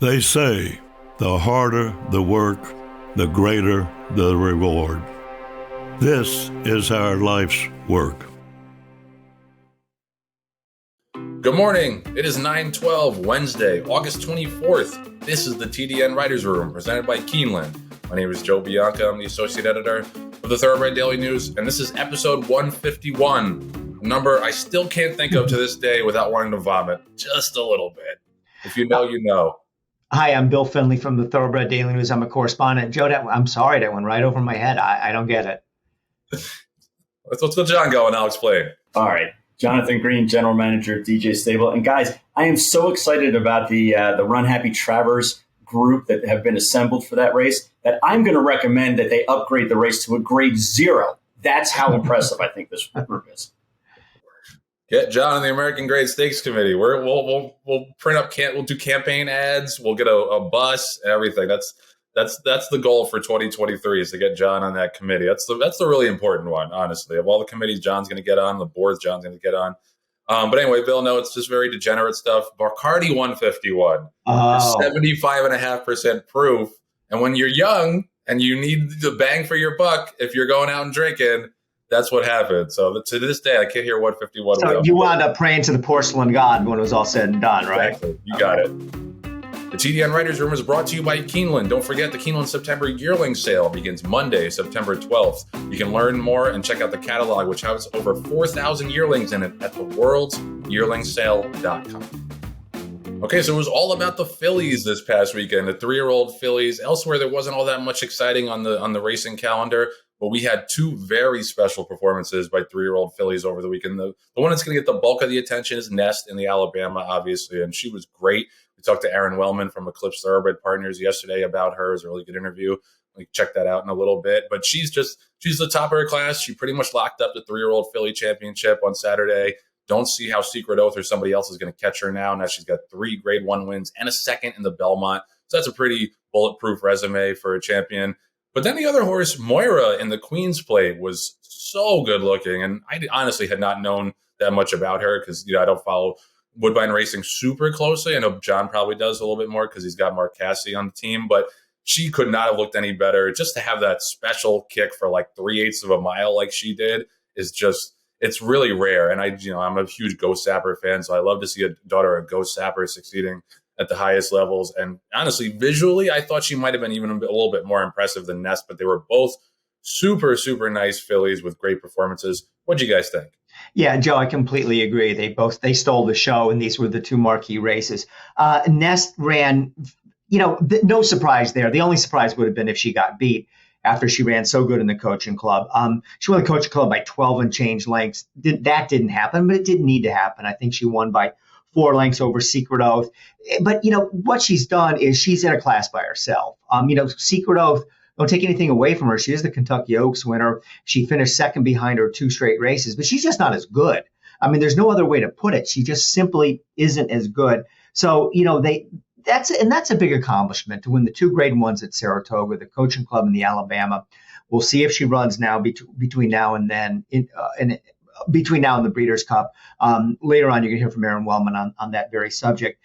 They say the harder the work, the greater the reward. This is our life's work. Good morning. It is 9/12, Wednesday, August 24th. This is the TDN Writers Room, presented by Keeneland. My name is Joe Bianca. I'm the Associate Editor of the Thoroughbred Daily News, and this is episode 151, a number I still can't think of to this day without wanting to vomit just a little bit. If you know, you know. Hi, I'm Bill Finley from the Thoroughbred Daily News. I'm a correspondent. Joe, I'm sorry, that went right over my head. I don't get it. Let's let John go and I'll explain. All right. Jonathan Green, General Manager of DJ Stable. And guys, I am so excited about the Run Happy Travers group that have been assembled for that race that I'm going to recommend that they upgrade the race to a grade 0. That's how impressive I think this group is. Get John and the American Grade Stakes Committee. We'll print up. We'll do campaign ads. We'll get a bus and everything. That's the goal for 2023 is to get John on that committee. That's the really important one, honestly. Of all the committees John's going to get on, the boards John's going to get on. But anyway, Bill, no, it's just very degenerate stuff. Bacardi 151, 75.5% proof. And when you're young and you need the bang for your buck, if you're going out and drinking, that's what happened. So to this day, I can't hear 151. So you wound up praying to the porcelain god when it was all said and done, right? Exactly. You got it. The TDN Writers Room is brought to you by Keeneland. Don't forget the Keeneland September yearling sale begins Monday, September 12th. You can learn more and check out the catalog, which has over 4,000 yearlings in it at theworldsyearlingsale.com. Okay, so it was all about the fillies this past weekend, the 3-year-old fillies. Elsewhere, there wasn't all that much exciting on the racing calendar, but we had 2 very special performances by 3-year-old fillies over the weekend. The one that's going to get the bulk of the attention is Nest in the Alabama, obviously, and she was great. We talked to Aron Wellman from Eclipse Thoroughbred Partners yesterday about her. It was a really good interview. Check that out in a little bit. But she's the top of her class. She pretty much locked up the 3-year-old filly championship on Saturday. Don't see how Secret Oath or somebody else is going to catch her now. Now she's got 3 Grade 1 wins and a second in the Belmont. So that's a pretty bulletproof resume for a champion. But then the other horse, Moira, in the Queen's Plate was so good looking. And I honestly had not known that much about her because I don't follow Woodbine racing super closely. I know John probably does a little bit more because he's got Mark Cassidy on the team, but she could not have looked any better. Just to have that special kick for like 3/8 of a mile like she did is just, it's really rare. And I'm a huge Ghost Sapper fan, so I love to see a daughter of Ghost Sapper succeeding at the highest levels. And honestly, visually, I thought she might have been even a little bit more impressive than Nest, but they were both super, super nice fillies with great performances. What'd you guys think? Yeah, Joe, I completely agree. They stole the show, and these were the 2 marquee races. Nest ran, no surprise there. The only surprise would have been if she got beat after she ran so good in the coaching club. She won the coaching club by 12 and change lengths. That didn't happen, but it didn't need to happen. I think she won by 4 lengths over Secret Oath. But, what she's done is she's in a class by herself. Secret Oath, don't take anything away from her. She is the Kentucky Oaks winner. She finished second behind her 2 straight races, but she's just not as good. I mean, there's no other way to put it. She just simply isn't as good. So, that's a big accomplishment to win the 2 Grade 1s at Saratoga, the coaching club in the Alabama. We'll see if she runs now between now and then between now and the Breeders' Cup. Later on, you're going to hear from Aron Wellman on that very subject.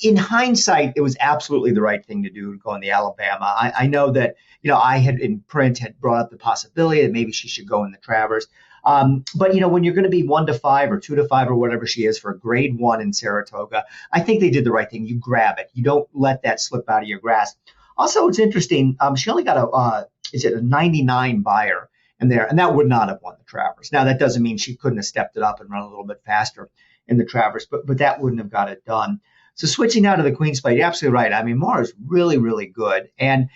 In hindsight, it was absolutely the right thing to do to go in the Alabama. I know that, I had in print had brought up the possibility that maybe she should go in the Travers. But, when you're going to be 1-5 or 2-5 or whatever she is for a Grade 1 in Saratoga, I think they did the right thing. You grab it. You don't let that slip out of your grasp. Also, it's interesting. She only got a 99 buyer in there, and that would not have won the Travers. Now, that doesn't mean she couldn't have stepped it up and run a little bit faster in the Travers, but that wouldn't have got it done. So switching now to the Queen's Plate, you're absolutely right. I mean, Moira's really, really good. And,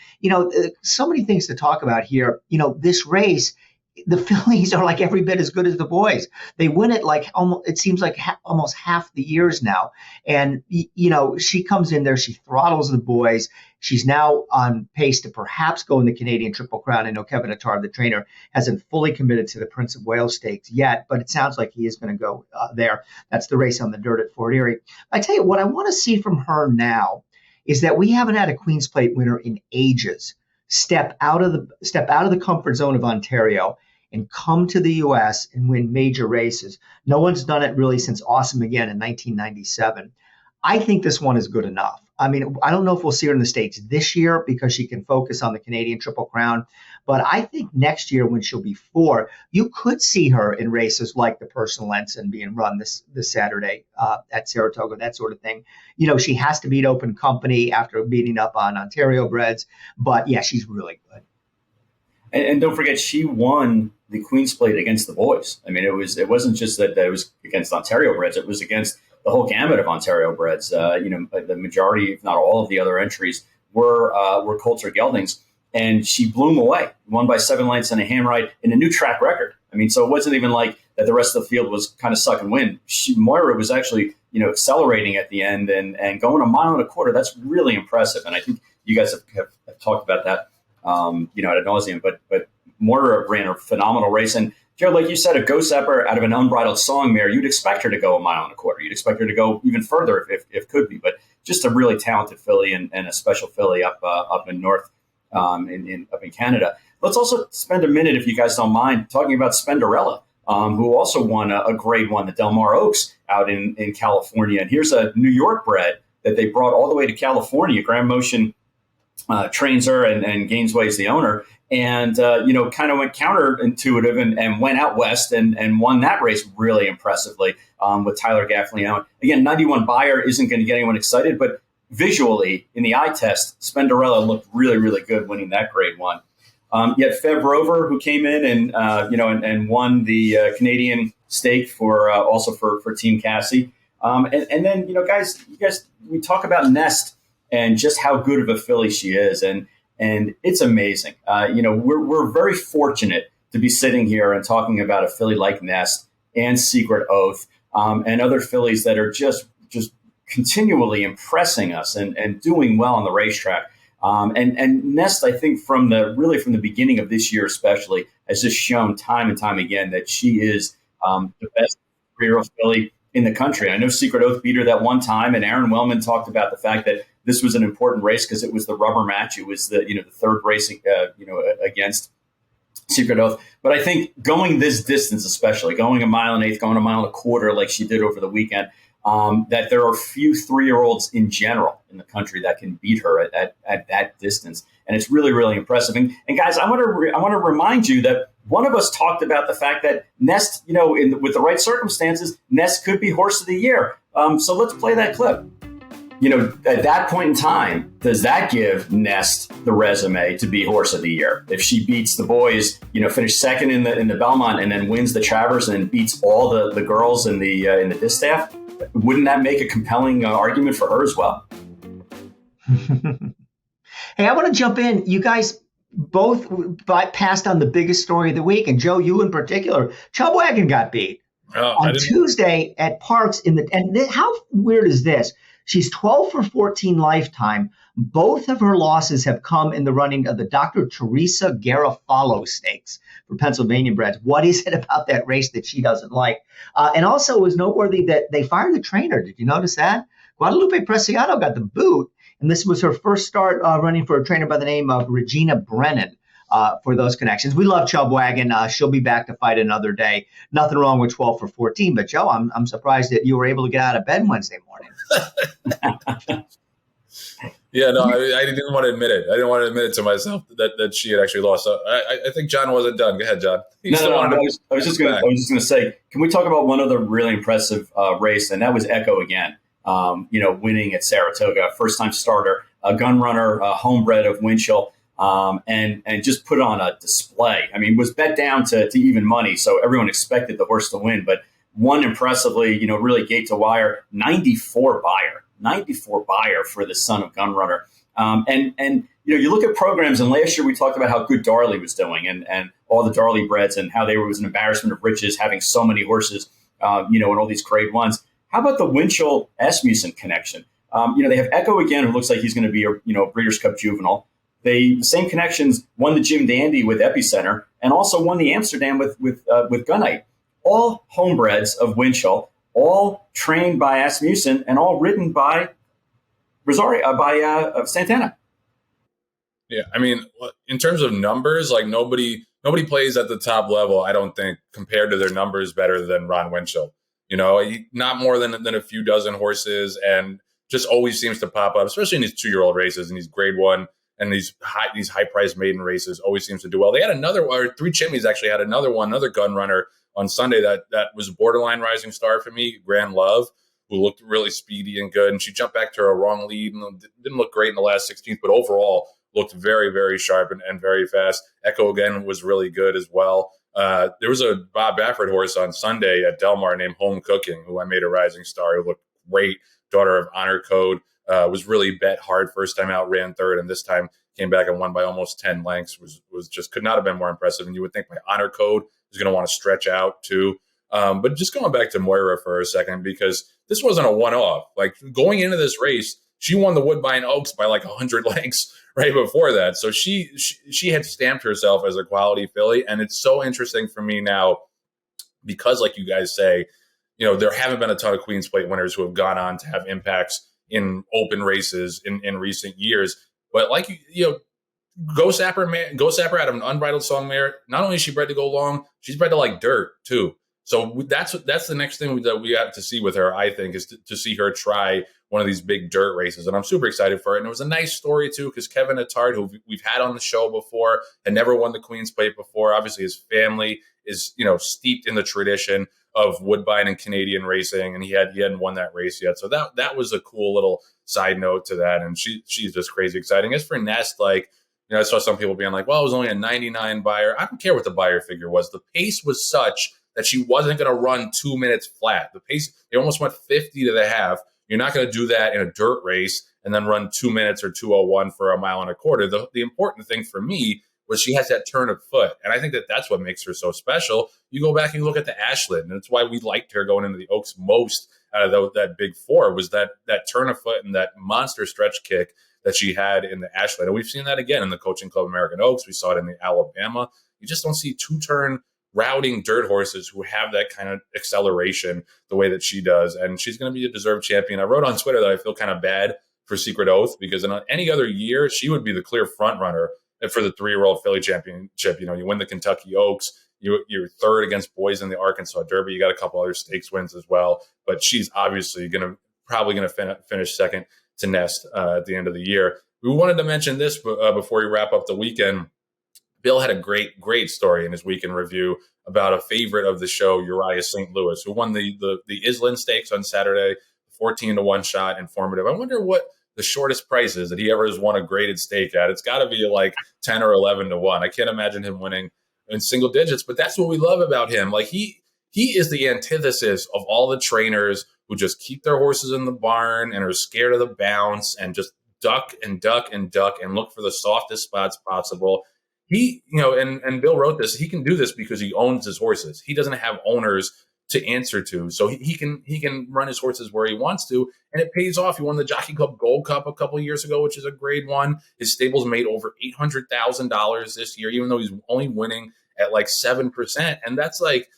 so many things to talk about here. This race, the fillies are like every bit as good as the boys. They win it like almost, it seems like almost half the years now. And, she comes in there, she throttles the boys. She's now on pace to perhaps go in the Canadian Triple Crown. I know Kevin Attard, the trainer, hasn't fully committed to the Prince of Wales Stakes yet, but it sounds like he is going to go there. That's the race on the dirt at Fort Erie. I tell you, what I want to see from her now is that we haven't had a Queen's Plate winner in ages step out of the comfort zone of Ontario and come to the U.S. and win major races. No one's done it really since Awesome Again in 1997. I think this one is good enough. I mean, I don't know if we'll see her in the States this year because she can focus on the Canadian Triple Crown. But I think next year when she'll be 4, you could see her in races like the Personal Ensign being run this Saturday at Saratoga, that sort of thing. She has to beat Open Company after beating up on Ontario breds. But yeah, she's really good. And don't forget, she won the Queen's Plate against the boys. I mean, it wasn't just that it was against Ontario breds; it was against the whole gamut of Ontario breds. The majority, if not all, of the other entries were Coulter Geldings, and she blew them away. Won by 7 lengths and a handride in a new track record. I mean, so it wasn't even like that the rest of the field was kind of sucking wind. Moira was actually accelerating at the end and going 1.25 miles. That's really impressive, and I think you guys have talked about that. Ad nauseum, but Moira ran a phenomenal race. And Jared, like you said, a Ghost Epper out of an unbridled song mare, you'd expect her to go 1.25 miles. You'd expect her to go even further if could be, but just a really talented filly and a special filly up in North, up in Canada. Let's also spend a minute, if you guys don't mind, talking about Spenderella, who also won a Grade 1, the Del Mar Oaks out in California. And here's a New York bred that they brought all the way to California. Grand Motion trains her, and Gainesway is the owner, and kind of went counterintuitive and went out west and won that race really impressively with Tyler Gaffino. Again, 91 Buyer isn't going to get anyone excited, but visually in the eye test, Spenderella looked really, really good winning that Grade 1. Yet Fev Rover, who came in and won the Canadian stake for Team Cassie, and then guys, we talk about Nest and just how good of a filly she is. And it's amazing. We're very fortunate to be sitting here and talking about a filly like Nest and Secret Oath and other fillies that are just continually impressing us and doing well on the racetrack. And Nest, I think from the beginning of this year especially, has just shown time and time again that she is the best 3-year-old filly in the country. I know Secret Oath beat her that one time, and Aron Wellman talked about the fact that this was an important race because it was the rubber match. It was the third race against Secret Oath. But I think going this distance, especially going 1.8 miles, going 1.25 miles like she did over the weekend, that there are few 3-year-olds in general in the country that can beat her at that distance. And it's really, really impressive. And guys, I want to remind you that one of us talked about the fact that Nest, with the right circumstances, Nest could be Horse of the Year. So let's play that clip. At that point in time, does that give Nest the resume to be Horse of the Year? If she beats the boys, finish second in the Belmont and then wins the Travers and beats all the girls in the distaff, wouldn't that make a compelling argument for her as well? Hey, I want to jump in. You guys both passed on the biggest story of the week, and Joe, you in particular. Chubwagon got beat on Tuesday at Parks how weird is this? She's 12 for 14 lifetime. Both of her losses have come in the running of the Dr. Teresa Garofalo Stakes for Pennsylvania breds. What is it about that race that she doesn't like? And also it was noteworthy that they fired the trainer. Did you notice that? Guadalupe Preciado got the boot, and this was her first start running for a trainer by the name of Regina Brennan. For those connections. We love Chubwagon. She'll be back to fight another day. Nothing wrong with 12 for 14. But, Joe, I'm surprised that you were able to get out of bed Wednesday morning. Yeah, no, I didn't want to admit it. I didn't want to admit it to myself that she had actually lost. So I think John wasn't done. Go ahead, John. I was just going to say, can we talk about one other really impressive race? And that was Echo again, winning at Saratoga. First-time starter, a gun runner, homebred of Winchell. And just put on a display. I mean, was bet down to even money, so everyone expected the horse to win, but won impressively, really gate to wire, 94 buyer for the son of Gunrunner. And you look at programs, and last year we talked about how good Darley was doing and all the Darley breds and how was an embarrassment of riches having so many horses, and all these grade ones. How about the Winchell Asmussen connection? They have Echo again, who looks like he's going to be a Breeders' Cup juvenile. The same connections won the Jim Dandy with Epicenter and also won the Amsterdam with Gunite. All homebreds of Winchell, all trained by Asmussen and all ridden by Santana. Yeah, I mean, in terms of numbers, like nobody plays at the top level, I don't think, compared to their numbers better than Ron Winchell. Not more than a few dozen horses and just always seems to pop up, especially in these 2-year-old races and these grade 1 and these high price maiden races. Always seems to do well. They had Three Chimneys actually had another gun runner on Sunday that was a borderline rising star for me, Grand Love, who looked really speedy and good. And she jumped back to her wrong lead and didn't look great in the last 16th, but overall looked very, very sharp and very fast. Echo again was really good as well. There was a Bob Baffert horse on Sunday at Del Mar named Home Cooking, who I made a rising star, who looked great. Daughter of Honor Code, was really bet hard first time out, ran third, and this time came back and won by almost 10 lengths. Was just could not have been more impressive. And you would think my Honor Code is going to want to stretch out too. But just going back to Moira for a second, because this wasn't a one-off. Like going into this race, she won the Woodbine Oaks by like 100 lengths right before that. So she had stamped herself as a quality filly. And it's so interesting for me now because, like you guys say, there haven't been a ton of Queen's Plate winners who have gone on to have impacts in open races in recent years. But like, Go Sapper out of an Unbridled Song mare. Not only is she bred to go long, she's bred to like dirt too. So that's the next thing that we have to see with her, I think, is to see her try one of these big dirt races. And I'm super excited for it. And it was a nice story too, because Kevin Attard, who we've had on the show before, had never won the Queen's Plate before. Obviously his family is, steeped in the tradition of Woodbine and Canadian racing, and he hadn't won that race yet. So that was a cool little side note to that. And she's just crazy exciting. As for Nest, I saw some people being like, well, it was only a 99 buyer. I don't care what the buyer figure was. The pace was such that she wasn't going to run 2 minutes flat. The pace, they almost went 50 to the half. You're not going to do that in a dirt race and then run 2 minutes or 2:01 for a mile and a quarter. The important thing for me was she has that turn of foot. And I think that's what makes her so special. You go back and you look at the Ashland, and it's why we liked her going into the Oaks most out of that big four, was that turn of foot and that monster stretch kick that she had in the Ashland. And we've seen that again in the Coaching Club American Oaks. We saw it in the Alabama. You just don't see two-turn routing dirt horses who have that kind of acceleration the way that she does. And she's going to be a deserved champion. I wrote on Twitter that I feel kind of bad for Secret Oath, because in any other year, she would be the clear front runner for the 3-year-old filly championship. You win the Kentucky Oaks. You're third against boys in the Arkansas Derby. You got a couple other stakes wins as well. But she's obviously probably going to finish second to Nest at the end of the year. We wanted to mention this before we wrap up the weekend. Bill had a great story in his weekend review about a favorite of the show, Uriah St. Louis, who won the Island Stakes on Saturday, 14-1 shot, informative. I wonder what the shortest price is that he ever has won a graded stake at. It's got to be like 10 or 11-1. I can't imagine him winning in single digits, but that's what we love about him. Like he is the antithesis of all the trainers who just keep their horses in the barn and are scared of the bounce and just duck and duck and duck and look for the softest spots possible. He, and Bill wrote this, he can do this because he owns his horses. He doesn't have owners to answer to. So he can run his horses where he wants to, and it pays off. He won the Jockey Club Gold Cup a couple of years ago, which is a grade 1. His stable's made over $800,000 this year, even though he's only winning at like 7%. And that's like,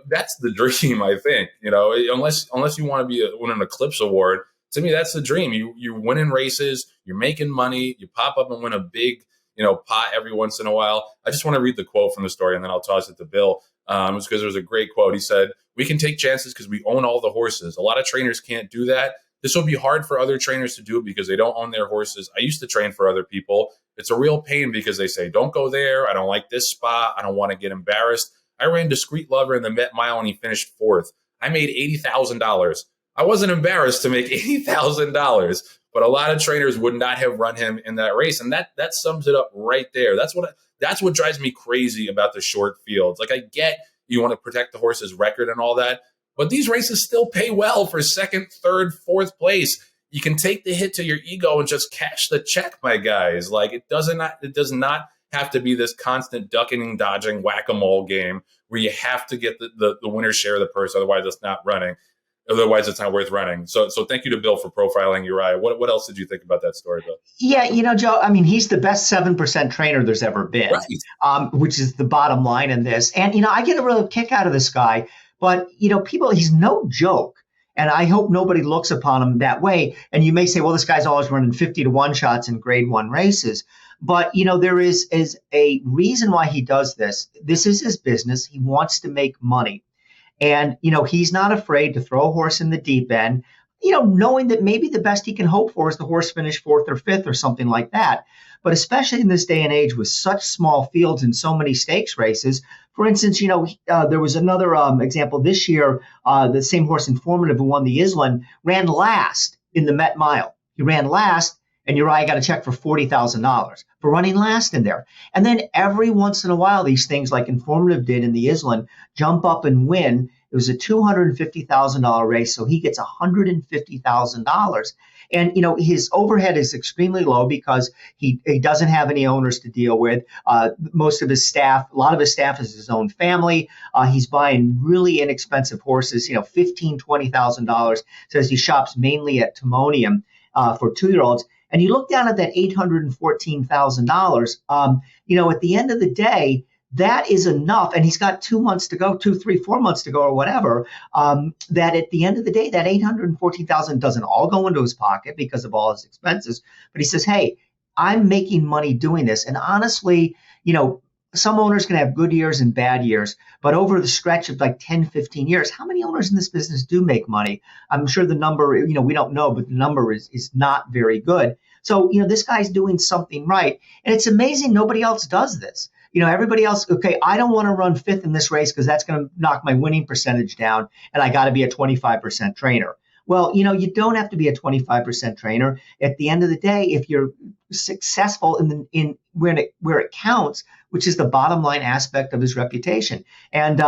that's the dream, I think, unless you want to win an Eclipse Award. To me, that's the dream. You're winning races, you're making money, you pop up and win a big, pot every once in a while. I just want to read the quote from the story, and then I'll toss it to Bill. It's because there was a great quote. He said, "We can take chances because we own all the horses. A lot of trainers can't do that. This will be hard for other trainers to do because they don't own their horses. I used to train for other people. It's a real pain because they say, don't go there. I don't like this spot. I don't want to get embarrassed. I ran Discreet Lover in the Met Mile and he finished 4th. I made $80,000. I wasn't embarrassed to make $80,000, but a lot of trainers would not have run him in that race." And that sums it up right there. That's what drives me crazy about the short fields. Like, I get you want to protect the horse's record and all that, but these races still pay well for 2nd, 3rd, 4th place. You can take the hit to your ego and just cash the check, my guys. Like, it does not have to be this constant ducking and dodging whack-a-mole game where you have to get the winner's share of the purse. Otherwise it's not worth running. So thank you to Bill for profiling Uriah. What else did you think about that story, Bill? Yeah, Joe, I mean, he's the best 7% trainer there's ever been, right. Which is the bottom line in this. And, I get a real kick out of this guy, but, he's no joke. And I hope nobody looks upon him that way. And you may say, well, this guy's always running 50-1 shots in grade 1 races. But, there is a reason why he does this. This is his business. He wants to make money. And, he's not afraid to throw a horse in the deep end. knowing that maybe the best he can hope for is the horse finish 4th or 5th or something like that. But especially in this day and age with such small fields and so many stakes races, for instance, there was another example this year. The same horse, Informative, who won the Island, ran last in the Met Mile. He ran last, and Uriah got a check for $40,000 for running last in there. And then every once in a while, these things like Informative did in the Island jump up and win. It was a $250,000 race, so he gets $150,000. And, his overhead is extremely low because he doesn't have any owners to deal with. Most of his staff, a lot of his staff is his own family. He's buying really inexpensive horses, $15,000, $20,000. Says he shops mainly at Timonium for 2-year-olds. And you look down at that $814,000, at the end of the day, that is enough. And he's got 2 months to go, 2, 3, 4 months to go or whatever, that at the end of the day, that $814,000 doesn't all go into his pocket because of all his expenses. But he says, hey, I'm making money doing this. And honestly, some owners can have good years and bad years, but over the stretch of like 10, 15 years, how many owners in this business do make money? I'm sure the number, we don't know, but the number is not very good. So, this guy's doing something right. And it's amazing nobody else does this. Everybody else, okay, I don't want to run 5th in this race because that's going to knock my winning percentage down, and I got to be a 25% trainer. Well, you don't have to be a 25% trainer. At the end of the day, if you're successful in where it counts, which is the bottom line aspect of his reputation. And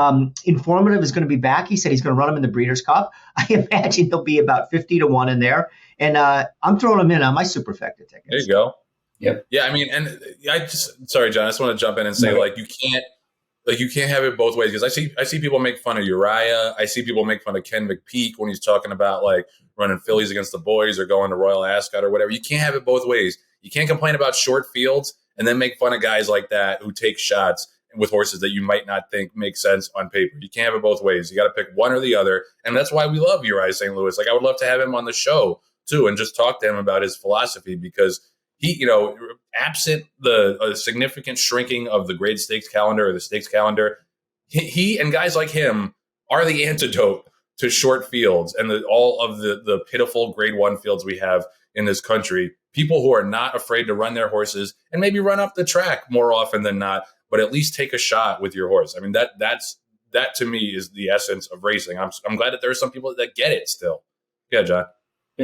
Informative is going to be back. He said he's going to run him in the Breeders' Cup. I imagine he'll be about 50-1 in there. And I'm throwing him in on my Superfecta tickets. There you go. Yep. Yeah, I mean, and sorry, John, I just want to jump in and say, you can't have it both ways, because I see people make fun of Uriah. I see people make fun of Ken McPeak when he's talking about running fillies against the boys or going to Royal Ascot or whatever. You can't have it both ways. You can't complain about short fields and then make fun of guys like that who take shots with horses that you might not think make sense on paper. You can't have it both ways. You got to pick one or the other, and that's why we love Uriah St. Louis. I would love to have him on the show too and just talk to him about his philosophy, because he, absent the significant shrinking of the grade stakes calendar or the stakes calendar, he and guys like him are the antidote to short fields and all of the pitiful grade 1 fields we have in this country. People who are not afraid to run their horses and maybe run up the track more often than not, but at least take a shot with your horse. I mean, that to me is the essence of racing. I'm glad that there are some people that get it still. Yeah, John.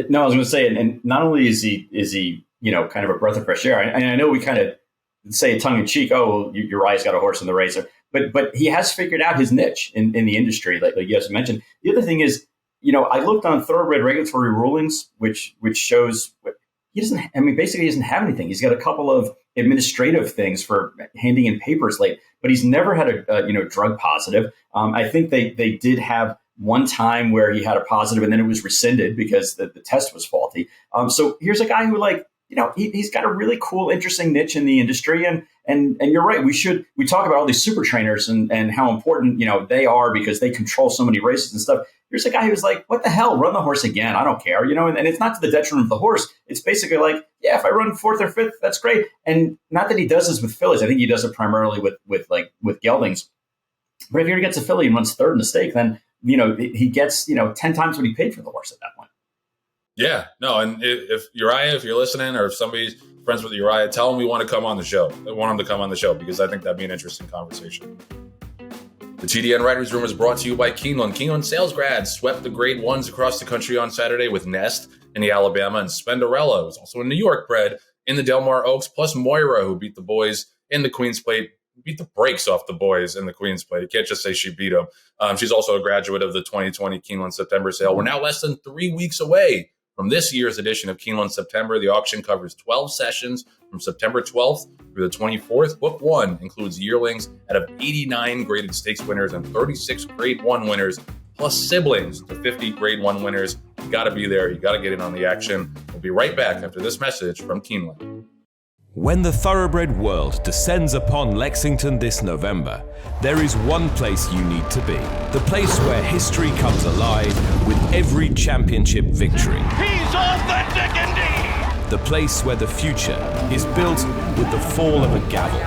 No, I was going to say, and not only is he kind of a breath of fresh air. And I know we kind of say tongue in cheek, oh, well, Uriah's got a horse in the race, but he has figured out his niche in the industry, like you guys mentioned. The other thing is, I looked on Thoroughbred regulatory rulings, which shows he doesn't have anything. He's got a couple of administrative things for handing in papers late, but he's never had a drug positive. I think they did have one time where he had a positive and then it was rescinded because the test was faulty. So here's a guy who he's got a really cool, interesting niche in the industry. And you're right. We talk about all these super trainers and how important, they are because they control so many races and stuff. Here's a guy who's like, what the hell? Run the horse again. I don't care. And it's not to the detriment of the horse. It's basically like, yeah, if I run 4th or 5th, that's great. And not that he does this with fillies. I think he does it primarily with geldings. But if he gets a filly and runs 3rd in the stake, then, he gets, 10 times what he paid for the horse at that point. Yeah, no, and if Uriah, if you're listening, or if somebody's friends with Uriah, tell him we want to come on the show. I want him to come on the show because I think that'd be an interesting conversation. The TDN Writers Room is brought to you by Keeneland. Keeneland sales grads swept the grade 1s across the country on Saturday with Nest in the Alabama, and Spendarella, who's also a New York bred, in the Del Mar Oaks, plus Moira, who beat the boys in the Queen's Plate, beat the brakes off the boys in the Queen's Plate. You can't just say she beat them. She's also a graduate of the 2020 Keeneland September sale. We're now less than 3 weeks away from this year's edition of Keeneland September. The auction covers 12 sessions from September 12th through the 24th. Book 1 includes yearlings out of 89 graded stakes winners and 36 grade 1 winners, plus siblings to 50 grade 1 winners. You got to be there. You got to get in on the action. We'll be right back after this message from Keeneland. When the thoroughbred world descends upon Lexington this November, there is one place you need to be. The place where history comes alive with every championship victory. He's authentic indeed! The place where the future is built with the fall of a gavel.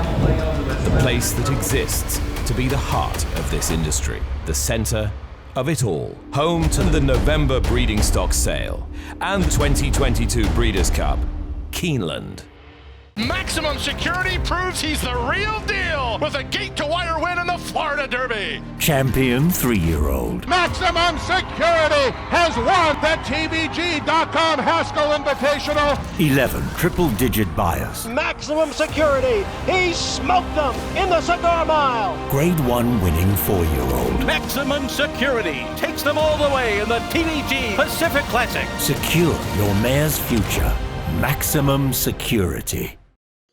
The place that exists to be the heart of this industry, the center of it all, home to the November breeding stock sale and 2022 Breeders' Cup, Keeneland. Maximum Security proves he's the real deal with a gate-to-wire win in the Florida Derby. Champion 3-year-old. Maximum Security has won the TVG.com Haskell Invitational. 11 triple-digit buyers. Maximum Security, he smoked them in the Cigar Mile. Grade 1 winning 4-year-old. Maximum Security takes them all the way in the TVG Pacific Classic. Secure your mare's future. Maximum Security.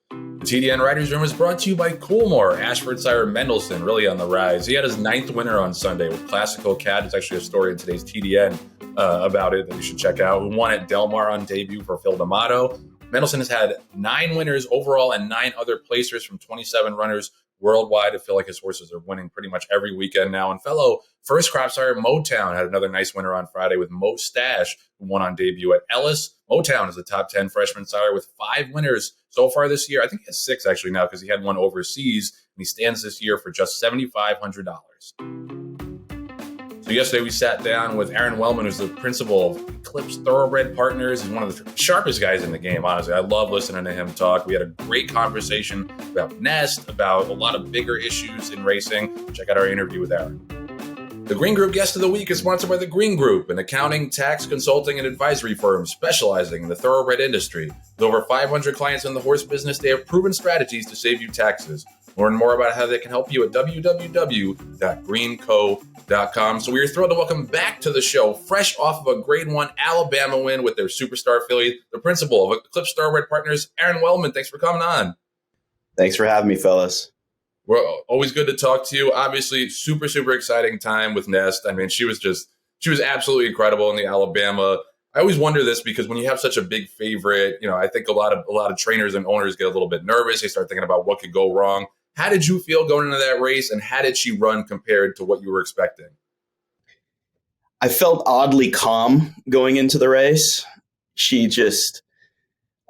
The TDN Writers Room is brought to you by Coolmore. Ashford Sire Mendelssohn really on the rise. He had his 9th winner on Sunday with Classical Cat. It's actually a story in today's TDN about it that you should check out. Who won at Del Mar on debut for Phil D'Amato. Mendelssohn has had 9 winners overall and 9 other placers from 27 runners worldwide. I feel like his horses are winning pretty much every weekend now. And fellow first crop sire Motown had another nice winner on Friday with Mo Stash, who won on debut at Ellis. Motown is a top 10 freshman sire with 5 winners so far this year. I think he has 6 actually now because he had one overseas, and he stands this year for just $7,500. So yesterday we sat down with Aron Wellman, who's the principal of Eclipse Thoroughbred Partners. He's one of the sharpest guys in the game, honestly. I love listening to him talk. We had a great conversation about Nest, about a lot of bigger issues in racing. Check out our interview with Aron. The Green Group Guest of the Week is sponsored by the Green Group, an accounting, tax, consulting, and advisory firm specializing in the thoroughbred industry. With over 500 clients in the horse business, they have proven strategies to save you taxes. Learn more about how they can help you at www.greenco.com. So we are thrilled to welcome back to the show, fresh off of a Grade 1 Alabama win with their superstar filly, the principal of Eclipse Thoroughbred Partners, Aron Wellman. Thanks for coming on. Thanks for having me, fellas. We're always good to talk to you. Obviously, super, super exciting time with Nest. I mean, she was absolutely incredible in the Alabama. I always wonder this because when you have such a big favorite, I think a lot of trainers and owners get a little bit nervous. They start thinking about what could go wrong. How did you feel going into that race, and how did she run compared to what you were expecting? I felt oddly calm going into the race. She just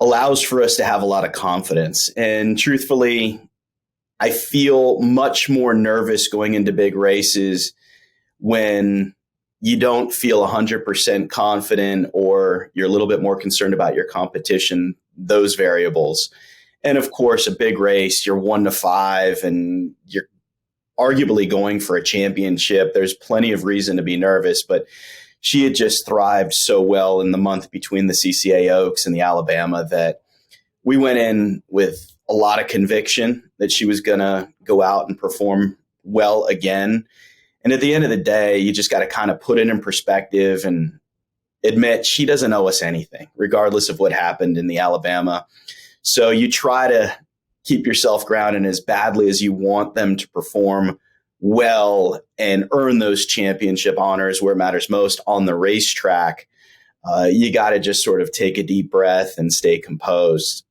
allows for us to have a lot of confidence. And truthfully, I feel much more nervous going into big races when you don't feel 100% confident or you're a little bit more concerned about your competition, those variables. And of course, a big race, you're 1-5 and you're arguably going for a championship. There's plenty of reason to be nervous, but she had just thrived so well in the month between the CCA Oaks and the Alabama that we went in with a lot of conviction that she was going to go out and perform well again. And at the end of the day, you just got to kind of put it in perspective and admit she doesn't owe us anything, regardless of what happened in the Alabama. So you try to keep yourself grounded as badly as you want them to perform well and earn those championship honors where it matters most on the racetrack. You got to just sort of take a deep breath and stay composed.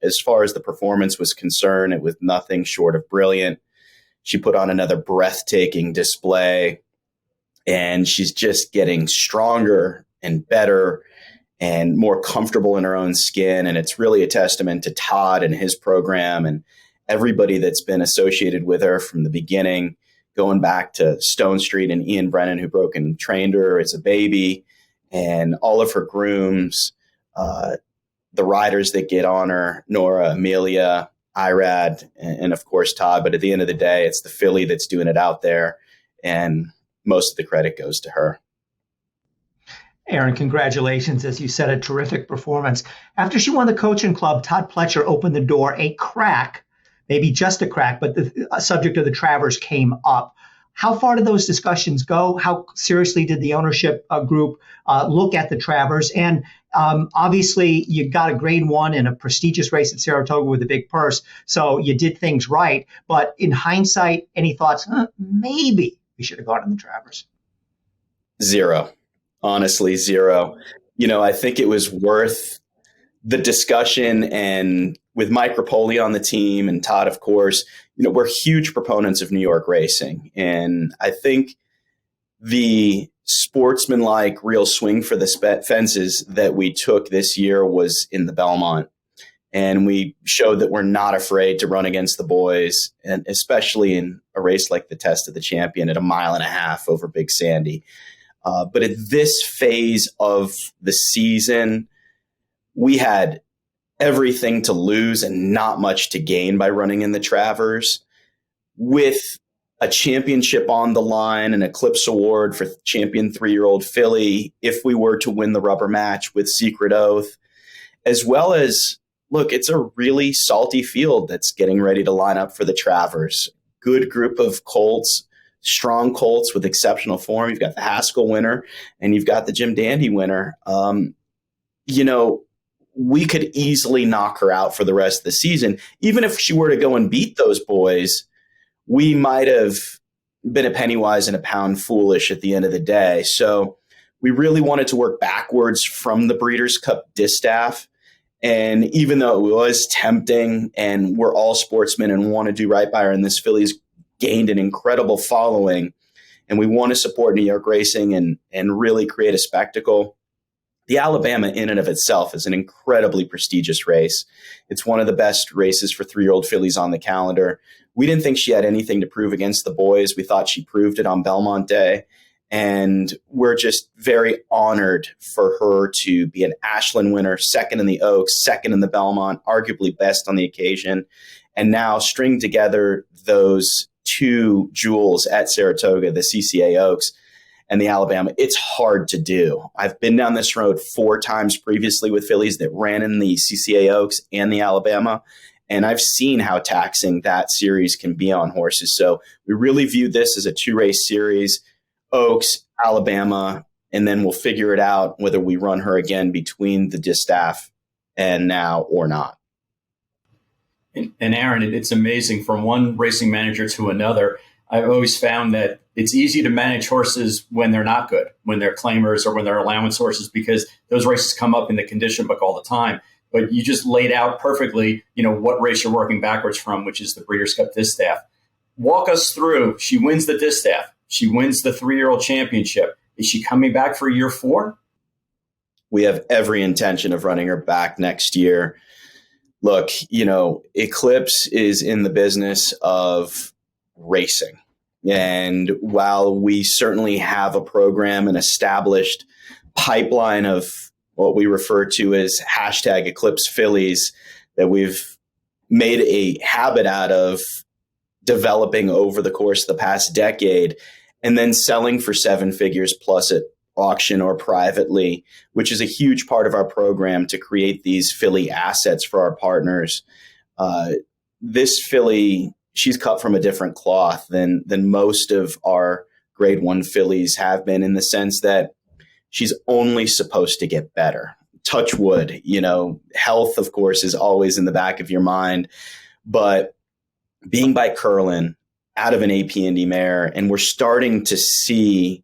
As far as the performance was concerned, it was nothing short of brilliant. She put on another breathtaking display, and she's just getting stronger and better and more comfortable in her own skin. And it's really a testament to Todd and his program and everybody that's been associated with her from the beginning, going back to Stone Street and Ian Brennan, who broke and trained her as a baby, and all of her grooms, the riders that get on her, Nora, Amelia, Irad, and of course Todd. But at the end of the day, it's the filly that's doing it out there, and most of the credit goes to her. Aron, congratulations. As you said, a terrific performance. After she won the Coaching Club, Todd Pletcher opened the door a crack, maybe just a crack, but the subject of the Travers came up. How far did those discussions go? How seriously did the ownership group look at the Travers? And obviously, you got a Grade 1 in a prestigious race at Saratoga with a big purse, so you did things right. But in hindsight, any thoughts? Maybe we should have gone in the Travers. Zero. Honestly, zero. I think it was worth the discussion, and with Mike Rapoli on the team and Todd, of course, we're huge proponents of New York racing. And I think the sportsmanlike real swing for the fences that we took this year was in the Belmont. And we showed that we're not afraid to run against the boys, and especially in a race like the Test of the Champion at 1.5 miles over Big Sandy. But at this phase of the season, we had everything to lose and not much to gain by running in the Travers. With a championship on the line, an Eclipse Award for champion 3-year-old filly, if we were to win the rubber match with Secret Oath, as well as, look, it's a really salty field that's getting ready to line up for the Travers. Good group of colts, strong colts with exceptional form. You've got the Haskell winner and you've got the Jim Dandy winner. We could easily knock her out for the rest of the season. Even if she were to go and beat those boys, we might have been a penny wise and a pound foolish at the end of the day. So we really wanted to work backwards from the Breeders' Cup distaff. And even though it was tempting and we're all sportsmen and want to do right by her, and this filly's gained an incredible following, and we want to support New York racing and really create a spectacle, the Alabama in and of itself is an incredibly prestigious race. It's one of the best races for 3-year-old fillies on the calendar. We didn't think she had anything to prove against the boys. We thought she proved it on Belmont Day. And we're just very honored for her to be an Ashland winner, second in the Oaks, second in the Belmont, arguably best on the occasion. And now string together those two jewels at Saratoga, the CCA Oaks and the Alabama. It's hard to do. I've been down this road 4 times previously with fillies that ran in the CCA Oaks and the Alabama, and I've seen how taxing that series can be on horses. So we really view this as a 2-race series, Oaks, Alabama, and then we'll figure it out whether we run her again between the distaff and now or not. And Aaron, it's amazing from one racing manager to another. I've always found that it's easy to manage horses when they're not good, when they're claimers or when they're allowance horses, because those races come up in the condition book all the time. But you just laid out perfectly, what race you're working backwards from, which is the Breeders' Cup Distaff. Walk us through. She wins the Distaff. She wins the 3-year-old championship. Is she coming back for year 4? We have every intention of running her back next year. Look, Eclipse is in the business of racing. And while we certainly have a program, an established pipeline of what we refer to as hashtag Eclipse fillies that we've made a habit out of developing over the course of the past decade, and then selling for 7 figures plus at auction or privately, which is a huge part of our program to create these filly assets for our partners. This filly, she's cut from a different cloth than most of our grade 1 fillies have been, in the sense that she's only supposed to get better. Touch wood, health, of course, is always in the back of your mind, but being by Curlin out of an AP Indy mare, and we're starting to see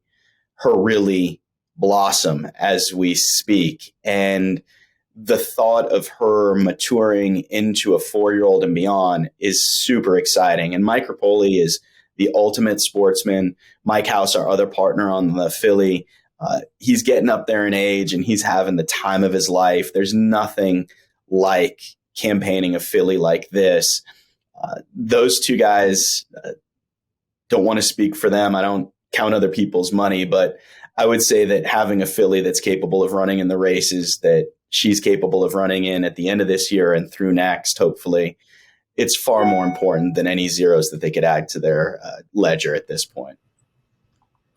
her really blossom as we speak. And the thought of her maturing into a 4-year-old and beyond is super exciting. And Mike Rapoli is the ultimate sportsman. Mike House, our other partner on the filly, he's getting up there in age and he's having the time of his life. There's nothing like campaigning a filly like this. Those two guys, don't want to speak for them. I don't count other people's money, but I would say that having a filly that's capable of running in the races that she's capable of running in at the end of this year and through next, hopefully, it's far more important than any zeros that they could add to their ledger at this point.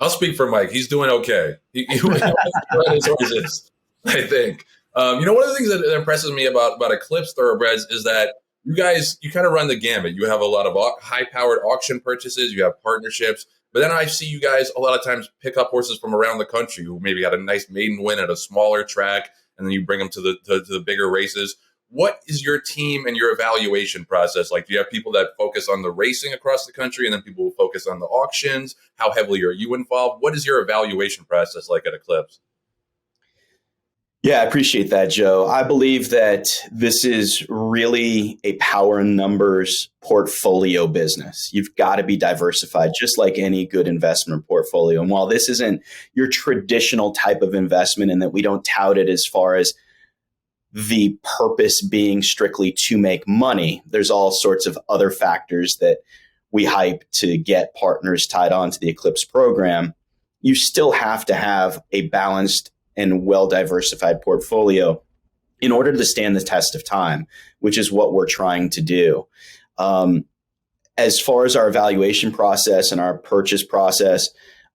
I'll speak for Mike. He's doing okay. He his horses, I think. One of the things that impresses me about Eclipse Thoroughbreds is that you guys, you kind of run the gamut. You have a lot of high-powered auction purchases. You have partnerships. But then I see you guys a lot of times pick up horses from around the country who maybe had a nice maiden win at a smaller track, and then you bring them to the bigger races. What is your team and your evaluation process like? Do you have people that focus on the racing across the country and then people who focus on the auctions? How heavily are you involved? What is your evaluation process like at Eclipse? Yeah, I appreciate that, Joe. I believe that this is really a power in numbers portfolio business. You've got to be diversified, just like any good investment portfolio. And while this isn't your traditional type of investment, and that we don't tout it as far as the purpose being strictly to make money. There's all sorts of other factors that we hype to get partners tied on to the Eclipse program. You still have to have a balanced and well-diversified portfolio in order to stand the test of time, which is what we're trying to do. As far as our evaluation process and our purchase process,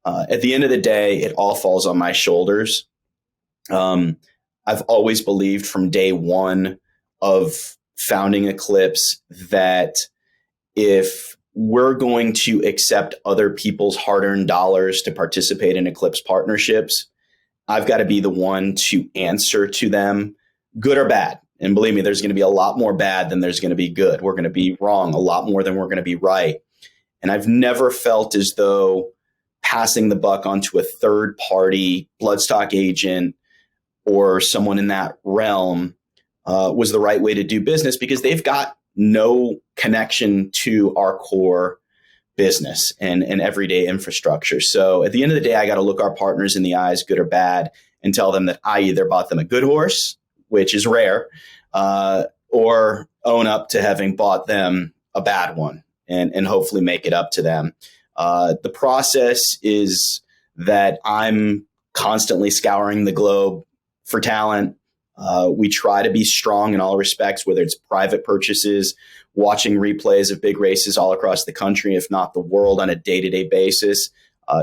at the end of the day, it all falls on my shoulders. I've always believed from day one of founding Eclipse that if we're going to accept other people's hard-earned dollars to participate in Eclipse partnerships, I've got to be the one to answer to them, good or bad. And believe me, there's going to be a lot more bad than there's going to be good. We're going to be wrong a lot more than we're going to be right. And I've never felt as though passing the buck onto a third-party bloodstock agent or someone in that realm was the right way to do business, because they've got no connection to our core business and everyday infrastructure. So at the end of the day, I got to look our partners in the eyes, good or bad, and tell them that I either bought them a good horse, which is rare, or own up to having bought them a bad one and hopefully make it up to them. The process is that I'm constantly scouring the globe for talent. We try to be strong in all respects, whether it's private purchases, watching replays of big races all across the country, if not the world, on a day-to-day basis.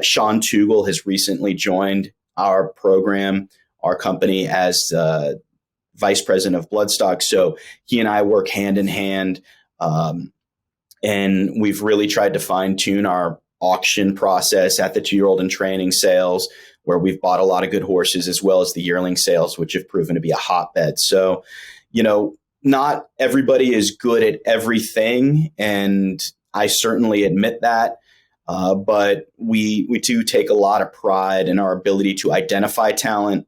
Sean Tugel has recently joined our program, our company, as vice president of Bloodstock. So he and I work hand in hand, and we've really tried to fine-tune our auction process at the 2-year-old and training sales, where we've bought a lot of good horses, as well as the yearling sales, which have proven to be a hotbed. So, not everybody is good at everything, and I certainly admit that. But we do take a lot of pride in our ability to identify talent,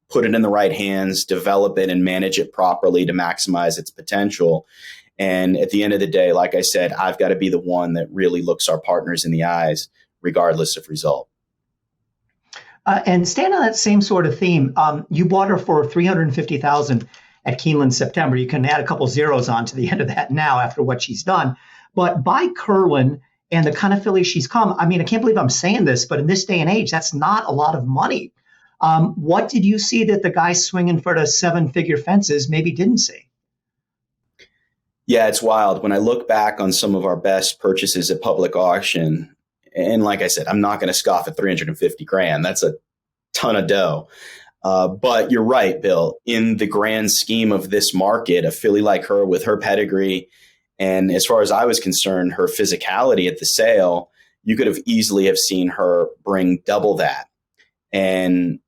put it in the right hands, develop it, and manage it properly to maximize its potential. And at the end of the day, like I said, I've got to be the one that really looks our partners in the eyes, regardless of result. And staying on that same sort of theme, you bought her for $350,000 at Keeneland September. You can add a couple zeros on to the end of that now after what she's done. But by Curlin and the kind of filly she's come, I mean, I can't believe I'm saying this, but in this day and age, that's not a lot of money. What did you see that the guy swinging for the 7-figure fences maybe didn't see? Yeah, it's wild. When I look back on some of our best purchases at public auction, and like I said, I'm not going to scoff at $350,000. That's a ton of dough. But you're right, Bill. In the grand scheme of this market, a filly like her with her pedigree, and as far as I was concerned, her physicality at the sale, you could have easily have seen her bring double that. And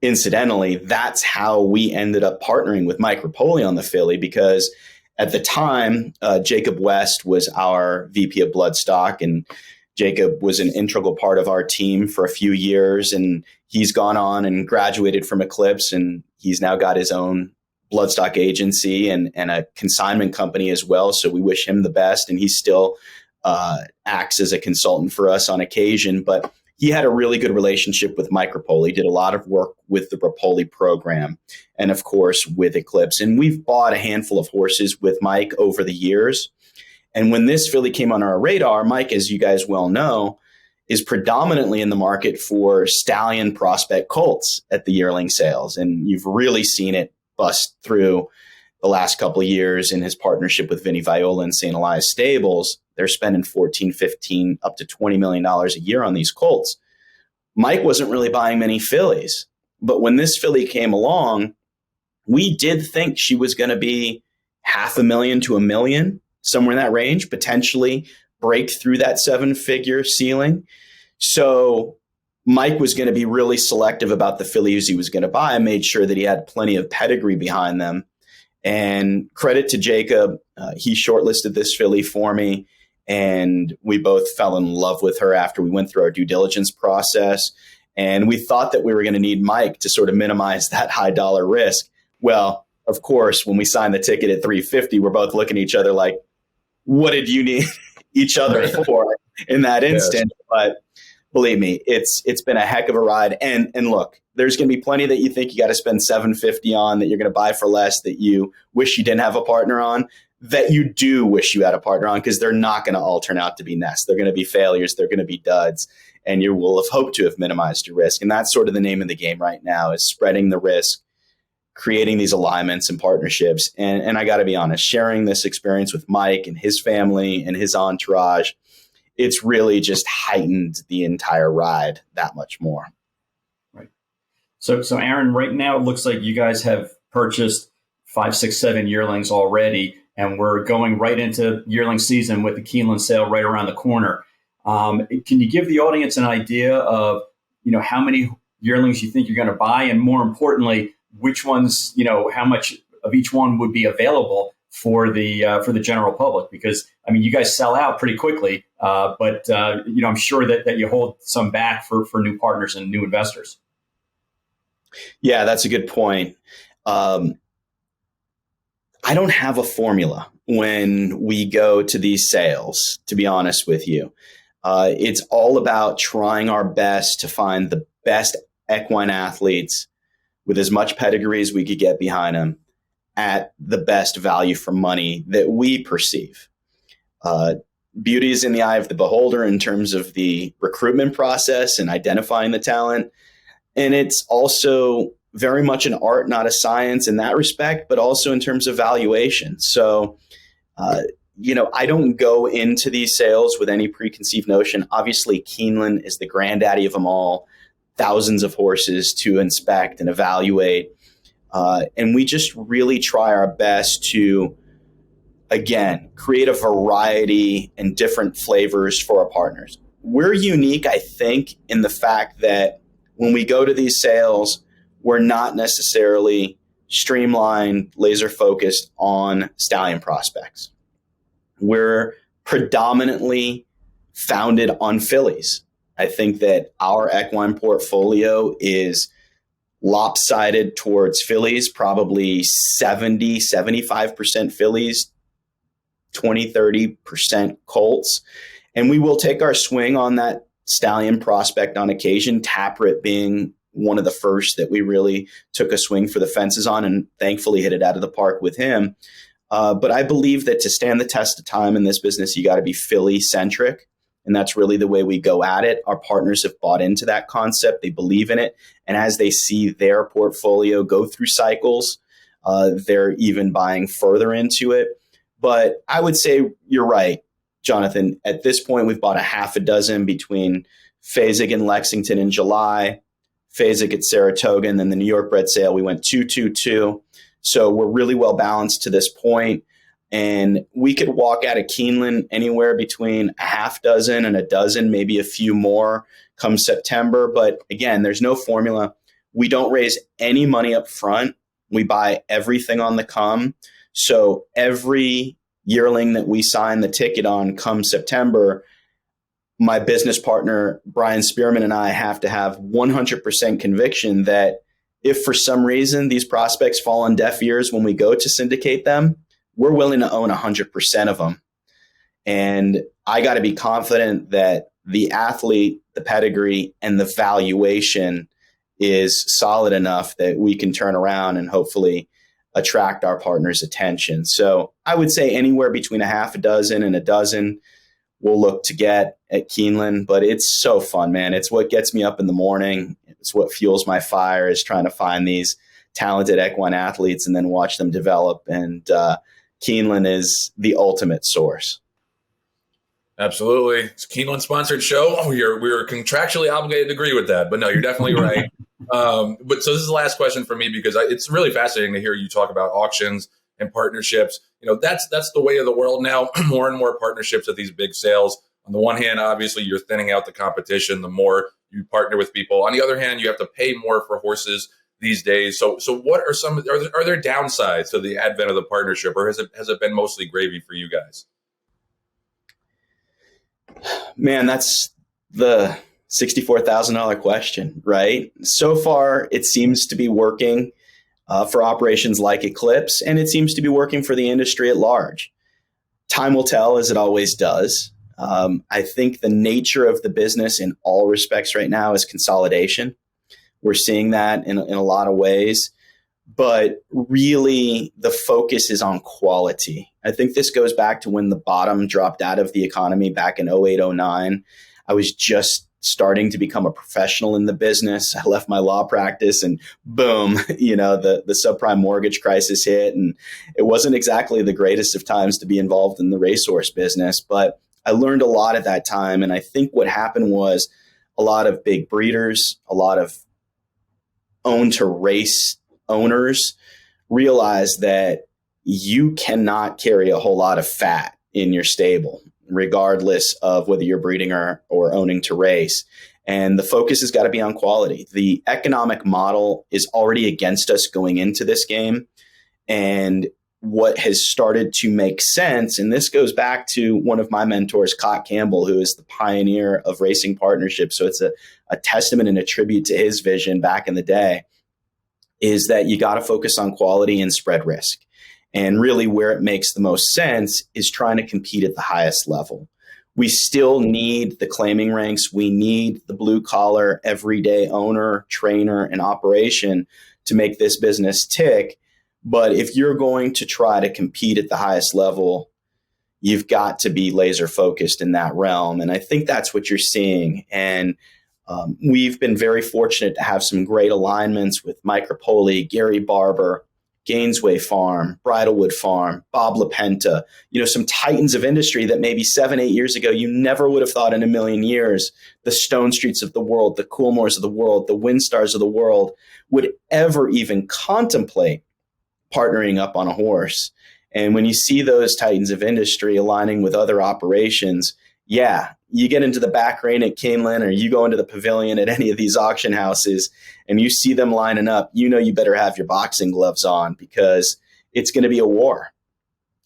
incidentally, that's how we ended up partnering with Mike Rapoli on the filly, because at the time, Jacob West was our VP of Bloodstock, and Jacob was an integral part of our team for a few years, and he's gone on and graduated from Eclipse, and he's now got his own bloodstock agency and a consignment company as well. So we wish him the best, and he still acts as a consultant for us on occasion. But he had a really good relationship with Mike Rapoli, did a lot of work with the Rapoli program, and of course with Eclipse. And we've bought a handful of horses with Mike over the years. And when this filly came on our radar, Mike, as you guys well know, is predominantly in the market for stallion prospect colts at the yearling sales. And you've really seen it bust through the last couple of years in his partnership with Vinny Viola and St. Elias Stables. They're spending $14, $15, up to $20 million a year on these colts. Mike wasn't really buying many fillies. But when this filly came along, we did think she was going to be $500,000 to $1 million, somewhere in that range, potentially break through that 7-figure ceiling. So Mike was going to be really selective about the fillies he was going to buy and made sure that he had plenty of pedigree behind them. And credit to Jacob, he shortlisted this filly for me, and we both fell in love with her after we went through our due diligence process. And we thought that we were going to need Mike to sort of minimize that high dollar risk. Well, of course, when we signed the ticket at $350, we're both looking at each other like, what did you need each other for in that instant? Yes. But believe me, it's been a heck of a ride. And look, there's going to be plenty that you think you got to spend $750 on, that you're going to buy for less, that you wish you didn't have a partner on, that you do wish you had a partner on, because they're not going to all turn out to be nests. They're going to be failures. They're going to be duds. And you will have hoped to have minimized your risk. And that's sort of the name of the game right now, is spreading the risk, creating these alignments and partnerships. And I got to be honest, sharing this experience with Mike and his family and his entourage, it's really just heightened the entire ride that much more. Right. So Aron, right now it looks like you guys have purchased 5, 6, 7 yearlings already, and we're going right into yearling season with the Keeneland sale right around the corner. Can you give the audience an idea of, how many yearlings you think you're going to buy, and more importantly, which ones, how much of each one would be available for the general public? Because you guys sell out pretty quickly, but I'm sure that you hold some back for new partners and new investors. Yeah, that's a good point. I don't have a formula when we go to these sales, to be honest with you. It's all about trying our best to find the best equine athletes with as much pedigree as we could get behind them at the best value for money that we perceive. Beauty is in the eye of the beholder in terms of the recruitment process and identifying the talent. And it's also very much an art, not a science in that respect, but also in terms of valuation. So, I don't go into these sales with any preconceived notion. Obviously, Keeneland is the granddaddy of them all, thousands of horses to inspect and evaluate. And we just really try our best to, again, create a variety and different flavors for our partners. We're unique, I think, in the fact that when we go to these sales, we're not necessarily streamlined, laser focused on stallion prospects. We're predominantly founded on fillies. I think that our equine portfolio is lopsided towards fillies, probably 70, 75% fillies, 20, 30% colts. And we will take our swing on that stallion prospect on occasion, Taprit being one of the first that we really took a swing for the fences on, and thankfully hit it out of the park with him. But I believe that to stand the test of time in this business, you got to be filly centric. And that's really the way we go at it. Our partners have bought into that concept. They believe in it. And as they see their portfolio go through cycles, they're even buying further into it. But I would say you're right, Jonathan. At this point, we've bought a half a dozen between Fasig and Lexington in July, Fasig at Saratoga, and then the New York bred sale, we went 2-2-2. So we're really well balanced to this point. And we could walk out of Keeneland anywhere between a half dozen and a dozen, maybe a few more come September. But again, there's no formula. We don't raise any money up front. We buy everything on the come. So every yearling that we sign the ticket on come September, my business partner, Brian Spearman, and I have to have 100% conviction that if for some reason these prospects fall on deaf ears when we go to syndicate them, we're willing to own 100% of them. And I got to be confident that the athlete, the pedigree, and the valuation is solid enough that we can turn around and hopefully attract our partners' attention. So I would say anywhere between a half a dozen and a dozen we'll look to get at Keeneland. But it's so fun, man. It's what gets me up in the morning. It's what fuels my fire, is trying to find these talented equine athletes and then watch them develop. And Keeneland is the ultimate source. Absolutely. It's a Keeneland sponsored show. We are contractually obligated to agree with that, but no, you're definitely right. But so this is the last question for me, because it's really fascinating to hear you talk about auctions and partnerships. That's the way of the world now. More and more partnerships at these big sales. On the one hand, obviously, you're thinning out the competition the more you partner with people. On the other hand, you have to pay more for horses these days. So what are are there downsides to the advent of the partnership, or has it been mostly gravy for you guys? Man, that's the $64,000 question, right? So far, it seems to be working for operations like Eclipse, and it seems to be working for the industry at large. Time will tell, as it always does. I think the nature of the business in all respects right now is consolidation. We're seeing that in a lot of ways, but really the focus is on quality. I think this goes back to when the bottom dropped out of the economy back in 08, 09. I was just starting to become a professional in the business. I left my law practice and boom, the subprime mortgage crisis hit. And it wasn't exactly the greatest of times to be involved in the racehorse business, but I learned a lot at that time. And I think what happened was a lot of big breeders, a lot of own to race owners realized that you cannot carry a whole lot of fat in your stable, regardless of whether you're breeding or owning to race. And the focus has got to be on quality. The economic model is already against us going into this game. And what has started to make sense, and this goes back to one of my mentors, Scott Campbell, who is the pioneer of racing partnerships. So it's a testament and a tribute to his vision back in the day, is that you got to focus on quality and spread risk. And really where it makes the most sense is trying to compete at the highest level. We still need the claiming ranks. We need the blue collar, everyday owner, trainer, and operation to make this business tick. But if you're going to try to compete at the highest level, you've got to be laser focused in that realm. And I think that's what you're seeing. And we've been very fortunate to have some great alignments with Mike Rapoli, Gary Barber, Gainesway Farm, Bridlewood Farm, Bob LaPenta, some titans of industry that maybe 7-8 years ago, you never would have thought in a million years, the Stone Streets of the world, the Coolmores of the world, the Windstars of the world would ever even contemplate partnering up on a horse. And when you see those titans of industry aligning with other operations, yeah, you get into the back range at Keeneland or you go into the pavilion at any of these auction houses and you see them lining up, you better have your boxing gloves on because it's going to be a war.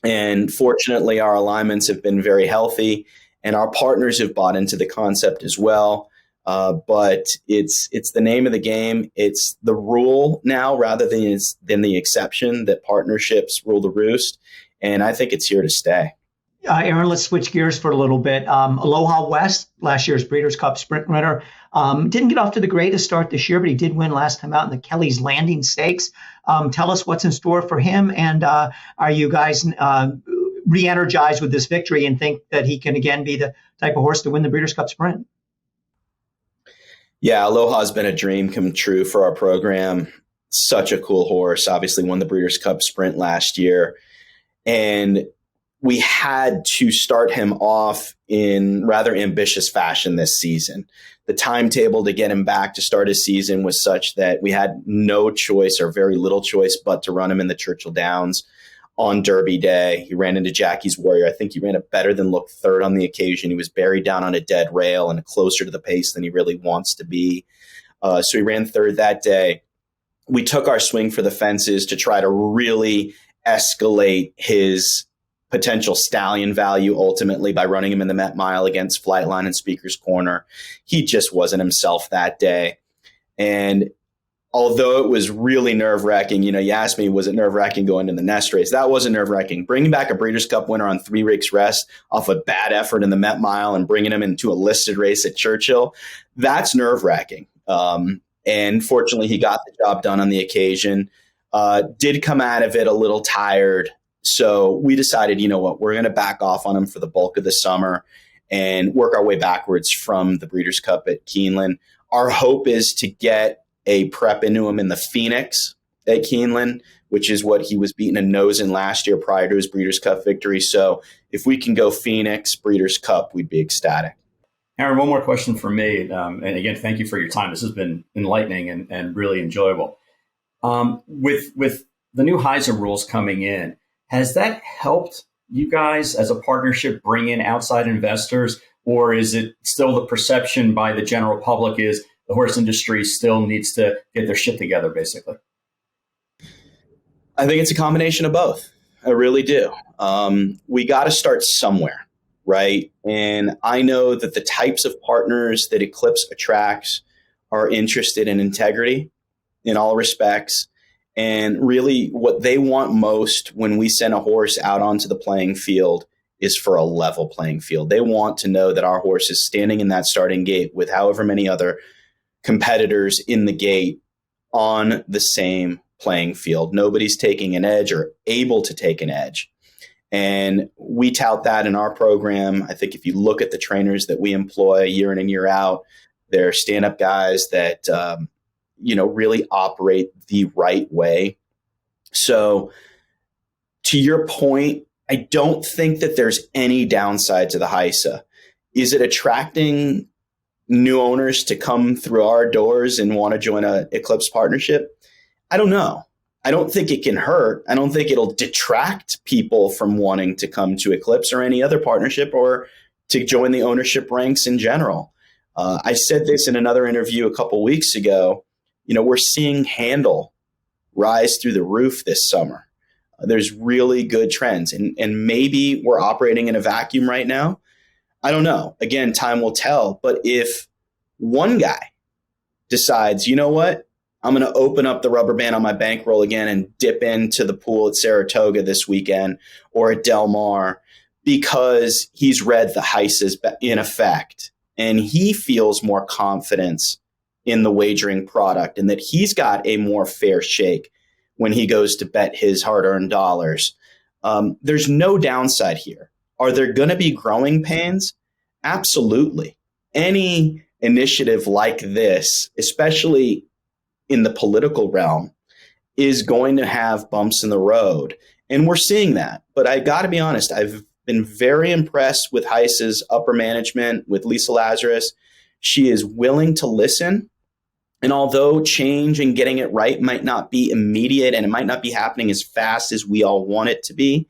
And fortunately, our alignments have been very healthy and our partners have bought into the concept as well. But it's the name of the game. It's the rule now rather than the exception that partnerships rule the roost. And I think it's here to stay. Aron, let's switch gears for a little bit. Aloha West, last year's Breeders' Cup Sprint winner, didn't get off to the greatest start this year, but he did win last time out in the Kelly's Landing Stakes. Tell us what's in store for him, and are you guys re-energized with this victory and think that he can again be the type of horse to win the Breeders' Cup Sprint? Yeah, Aloha's been a dream come true for our program. Such a cool horse. Obviously won the Breeders' Cup Sprint last year. And we had to start him off in rather ambitious fashion this season. The timetable to get him back to start his season was such that we had no choice or very little choice but to run him in the Churchill Downs on Derby Day. He ran into Jackie's Warrior. I think he ran a better than look third on the occasion. He was buried down on a dead rail and closer to the pace than he really wants to be. So he ran third that day. We took our swing for the fences to try to really escalate his potential stallion value ultimately by running him in the Met Mile against Flightline and Speaker's Corner. He just wasn't himself that day. And although it was really nerve-wracking, you asked me, was it nerve-wracking going into the Nest race? That wasn't nerve-wracking. Bringing back a Breeders' Cup winner on 3 weeks rest off a bad effort in the Met Mile and bringing him into a listed race at Churchill, that's nerve-wracking. And fortunately, he got the job done on the occasion. Did come out of it a little tired. So we decided, we're going to back off on him for the bulk of the summer and work our way backwards from the Breeders' Cup at Keeneland. Our hope is to get a prep into him in the Phoenix at Keeneland, which is what he was beating a nose in last year prior to his Breeders' Cup victory. So if we can go Phoenix, Breeders' Cup, we'd be ecstatic. Aron, one more question for me. And again, thank you for your time. This has been enlightening and really enjoyable. With the new HISA rules coming in, has that helped you guys as a partnership bring in outside investors, or is it still the perception by the general public is the horse industry still needs to get their shit together, basically? I think it's a combination of both. I really do. We got to start somewhere, right? And I know that the types of partners that Eclipse attracts are interested in integrity in all respects. And really what they want most when we send a horse out onto the playing field is for a level playing field. They want to know that our horse is standing in that starting gate with however many other competitors in the gate on the same playing field. Nobody's taking an edge or able to take an edge. And we tout that in our program. I think if you look at the trainers that we employ year in and year out, they're stand-up guys that, really operate the right way. So to your point, I don't think that there's any downside to the HISA. Is it attracting new owners to come through our doors and want to join a Eclipse partnership? I don't know. I don't think it can hurt. I don't think it'll detract people from wanting to come to Eclipse or any other partnership or to join the ownership ranks in general. I said this in another interview a couple weeks ago. We're seeing handle rise through the roof this summer. There's really good trends, and maybe we're operating in a vacuum right now. I don't know. Again, time will tell. But if one guy decides, you know what, I'm going to open up the rubber band on my bankroll again and dip into the pool at Saratoga this weekend or at Del Mar because he's read the HISAs in effect and he feels more confidence in the wagering product and that he's got a more fair shake when he goes to bet his hard-earned dollars. There's no downside here. Are there going to be growing pains? Absolutely. Any initiative like this, especially in the political realm, is going to have bumps in the road. And we're seeing that. But I got to be honest, I've been very impressed with HISA's upper management, with Lisa Lazarus. She is willing to listen. And although change and getting it right might not be immediate and it might not be happening as fast as we all want it to be,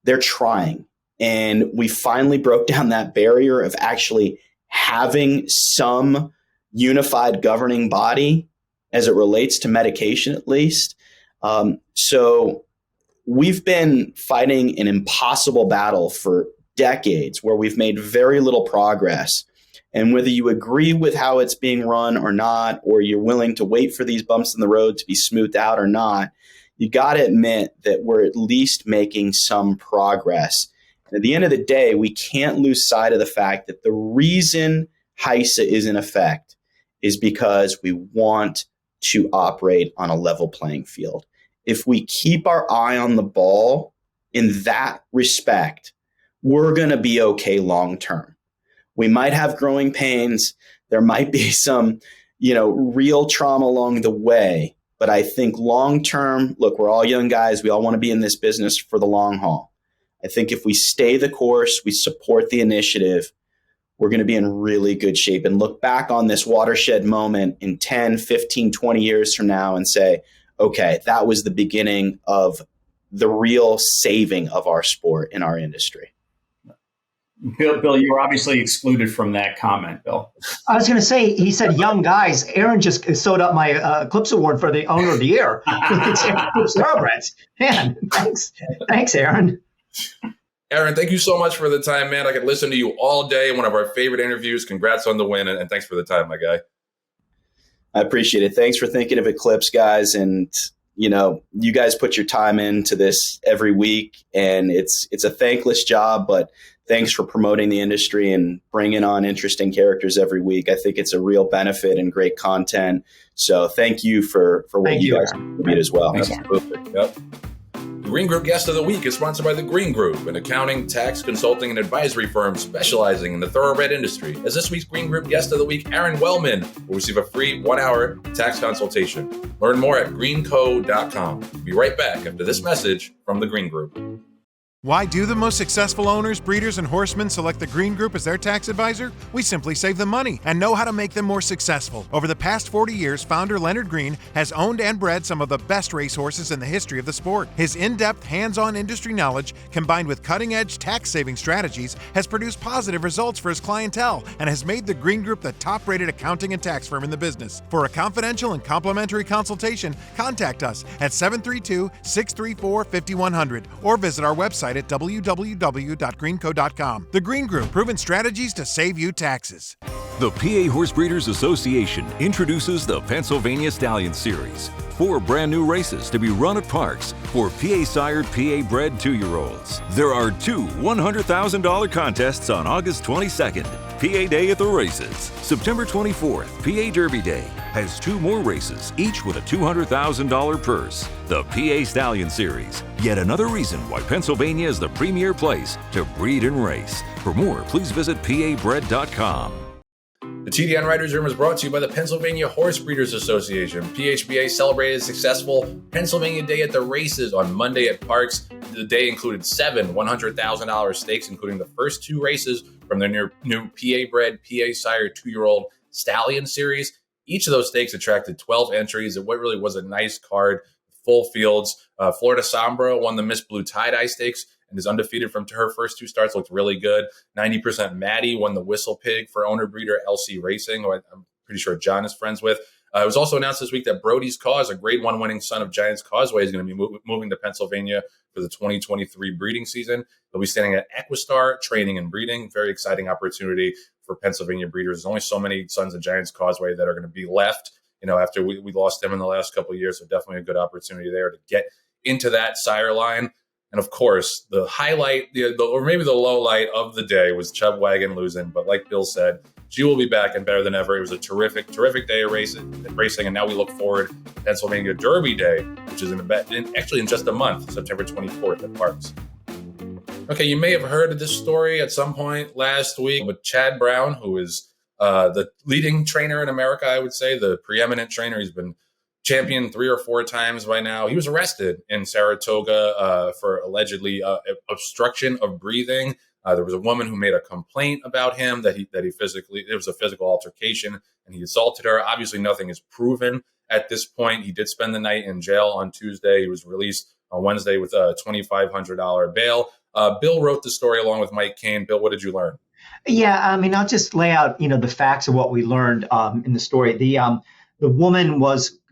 they're trying. And we finally broke down that barrier of actually having some unified governing body as it relates to medication, at least. So we've been fighting an impossible battle for decades where we've made very little progress. And whether you agree with how it's being run or not, or you're willing to wait for these bumps in the road to be smoothed out or not, you got to admit that we're at least making some progress. And at the end of the day, we can't lose sight of the fact that the reason HISA is in effect is because we want to operate on a level playing field. If we keep our eye on the ball in that respect, we're going to be okay long term. We might have growing pains. There might be some, real trauma along the way. But I think long term, look, we're all young guys. We all want to be in this business for the long haul. I think if we stay the course, we support the initiative, we're going to be in really good shape and look back on this watershed moment in 10, 15, 20 years from now and say, okay, that was the beginning of the real saving of our sport in our industry. Bill, you were obviously excluded from that comment, Bill. I was going to say, he said young guys. Aaron just sewed up my Eclipse Award for the Owner of the Year. It's Thoroughbreds. Man, thanks, Aaron. Aaron, thank you so much for the time, man. I could listen to you all day. One of our favorite interviews. Congrats on the win, and thanks for the time, my guy. I appreciate it. Thanks for thinking of Eclipse, guys. And, you guys put your time into this every week, and it's a thankless job, but thanks for promoting the industry and bringing on interesting characters every week. I think it's a real benefit and great content. So thank you for what you guys contribute as well. Thanks, yep. The Green Group Guest of the Week is sponsored by the Green Group, an accounting, tax, consulting, and advisory firm specializing in the thoroughbred industry. As this week's Green Group Guest of the Week, Aron Wellman will receive a free 1-hour tax consultation. Learn more at greenco.com. We'll be right back after this message from the Green Group. Why do the most successful owners, breeders, and horsemen select the Green Group as their tax advisor? We simply save them money and know how to make them more successful. Over the past 40 years, founder Leonard Green has owned and bred some of the best racehorses in the history of the sport. His in-depth, hands-on industry knowledge, combined with cutting-edge tax-saving strategies, has produced positive results for his clientele and has made the Green Group the top-rated accounting and tax firm in the business. For a confidential and complimentary consultation, contact us at 732-634-5100 or visit our website at www.greenco.com. The Green Group, proven strategies to save you taxes. The PA Horse Breeders Association introduces the Pennsylvania Stallion Series. 4 brand new races to be run at parks for PA-sired, PA-bred 2-year-olds. There are 2 $100,000 contests on August 22nd, PA Day at the races. September 24th, PA Derby Day, has 2 more races, each with a $200,000 purse. The PA Stallion Series, yet another reason why Pennsylvania is the premier place to breed and race. For more, please visit pabred.com. The TDN Writers Room is brought to you by the Pennsylvania Horse Breeders Association. PHBA celebrated a successful Pennsylvania Day at the races on Monday at Parks. The day included 7 $100,000 stakes, including the first 2 races from their new PA-bred, PA-sired 2-year-old Stallion Series. Each of those stakes attracted 12 entries. It really was a nice card, full fields. Florida Sombra won the Miss Blue Tie-Dye Stakes and is undefeated from her first 2 starts, looked really good. 90% Maddie won the Whistle Pig for owner breeder LC Racing, who I'm pretty sure John is friends with. It was also announced this week that Brody's Cause, a Grade 1 winning son of Giants Causeway, is going to be moving to Pennsylvania for the 2023 breeding season. He'll be standing at Equistar, training and breeding. Very exciting opportunity for Pennsylvania breeders. There's only so many sons of Giants Causeway that are going to be left, after we lost them in the last couple of years. So definitely a good opportunity there to get into that sire line. And of course, the highlight, or maybe the low light of the day was Chubb Wagon losing. But like Bill said, she will be back and better than ever. It was a terrific day of racing. And now we look forward to Pennsylvania Derby Day, which is in just a month, September 24th at Parks. Okay, you may have heard of this story at some point last week with Chad Brown, who is the leading trainer in America, I would say, the preeminent trainer. He's been champion 3 or 4 times by now. He was arrested in Saratoga for allegedly obstruction of breathing. There was a woman who made a complaint about him that he physically, it was a physical altercation and he assaulted her. Obviously, nothing is proven at this point. He did spend the night in jail on Tuesday. He was released on Wednesday with a $2,500 bail. Bill wrote the story along with Mike Kane. Bill, what did you learn? Yeah, I mean, I'll just lay out, the facts of what we learned in the story. The woman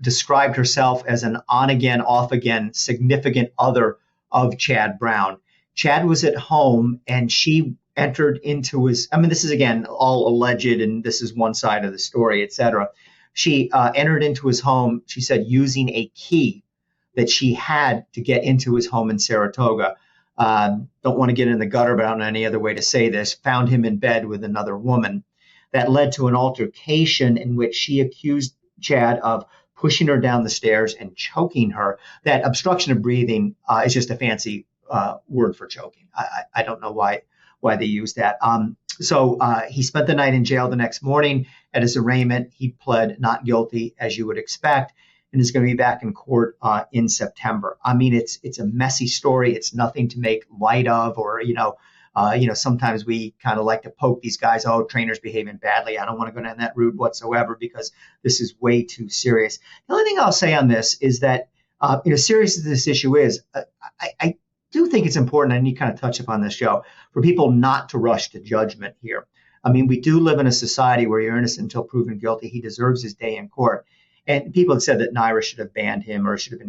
described herself as an on-again, off-again significant other of Chad Brown. Chad was at home and she entered into this is again all alleged and this is one side of the story, et cetera. She entered into his home, she said, using a key that she had to get into his home in Saratoga. Don't want to get in the gutter, but I don't know any other way to say this. Found him in bed with another woman. That led to an altercation in which she accused Chad of pushing her down the stairs and choking her. That obstruction of breathing is just a fancy word for choking. I don't know why they use that. So he spent the night in jail. The next morning at his arraignment, he pled not guilty, as you would expect, and is going to be back in court in September. I mean, it's a messy story. It's nothing to make light of, or sometimes we kind of like to poke these guys. Oh, trainers behaving badly. I don't want to go down that route whatsoever because this is way too serious. The only thing I'll say on this is that, serious as this issue is, I do think it's important, and you kind of touch upon this, Joe, for people not to rush to judgment here. I mean, we do live in a society where you're innocent until proven guilty. He deserves his day in court. And people have said that NYRA should have banned him or should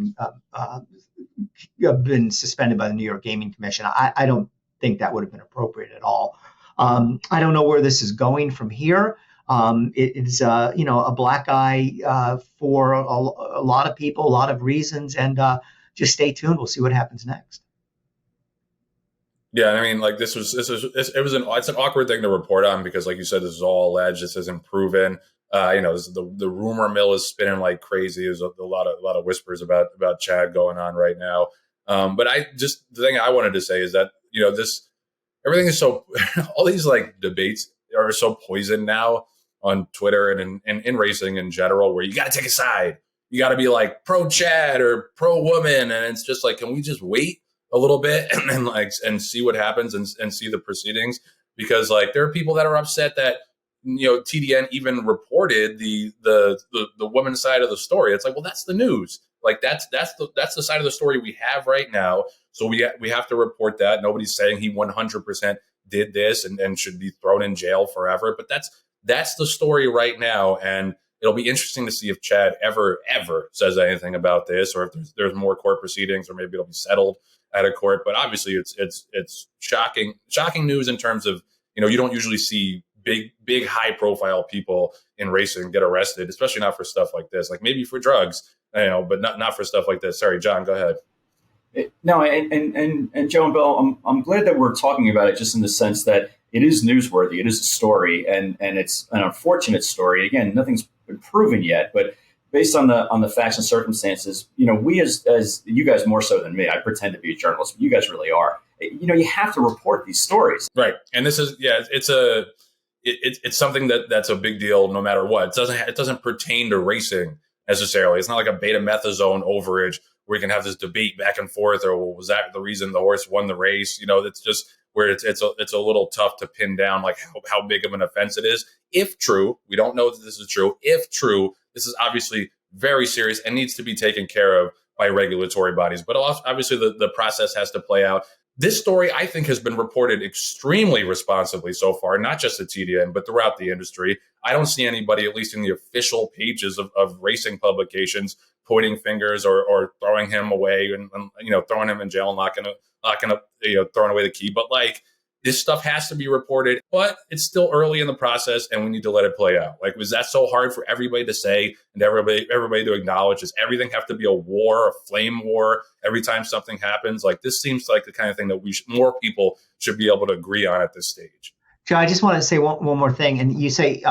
have been suspended by the New York Gaming Commission. I don't think that would have been appropriate at all. I don't know where this is going from here. It is a black eye for a lot of people, a lot of reasons, and just stay tuned. We'll see what happens next. Yeah, I mean, like it's an awkward thing to report on because, like you said, this is all alleged. This isn't proven. The rumor mill is spinning like crazy. There's a lot of whispers about Chad going on right now. But the thing I wanted to say is that everything is so all these like debates are so poisoned now on Twitter and in racing in general, where you got to take a side. You got to be like pro Chad or pro woman, and it's just like, can we just wait a little bit and see what happens and see the proceedings? Because like there are people that are upset that TDN even reported the woman's side of the story. It's like, well, that's the news. Like that's the side of the story we have right now. So we have to report that. Nobody's saying he 100% did this and should be thrown in jail forever. But that's the story right now, and it'll be interesting to see if Chad ever says anything about this, or if there's more court proceedings, or maybe it'll be settled at a court. But obviously, it's shocking news in terms of you don't usually see big high profile people in racing get arrested, especially not for stuff like this. Like maybe for drugs, but not for stuff like this. Sorry, John, go ahead. No, and Joe and Bill, I'm glad that we're talking about it just in the sense that it is newsworthy. It is a story, and it's an unfortunate story. Again, nothing's been proven yet, but based on the facts and circumstances, we as you guys more so than me, I pretend to be a journalist, but you guys really are. You have to report these stories, right? And this is it's something that's a big deal no matter what. It doesn't pertain to racing necessarily. It's not like a betamethasone overage where you can have this debate back and forth, or was that the reason the horse won the race? It's just where it's a little tough to pin down like how big of an offense it is. If true, we don't know that this is true. If true, this is obviously very serious and needs to be taken care of by regulatory bodies. But obviously the process has to play out. This story, I think, has been reported extremely responsibly so far, not just at TDN, but throughout the industry. I don't see anybody, at least in the official pages of racing publications, pointing fingers or throwing him away and throwing him in jail and locking up, throwing away the key. But this stuff has to be reported, but it's still early in the process and we need to let it play out. Was that so hard for everybody to say and everybody to acknowledge? Does everything have to be a war, a flame war every time something happens? This seems like the kind of thing that more people should be able to agree on at this stage. Joe, I just want to say one more thing. And you say,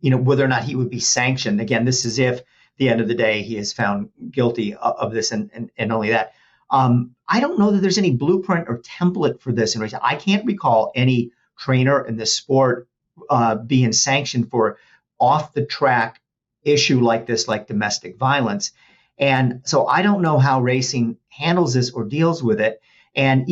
whether or not he would be sanctioned. Again, this is if at the end of the day he is found guilty of this and only that. I don't know that there's any blueprint or template for this in racing. I can't recall any trainer in this sport being sanctioned for off the track issue like this, like domestic violence. And so I don't know how racing handles this or deals with it. And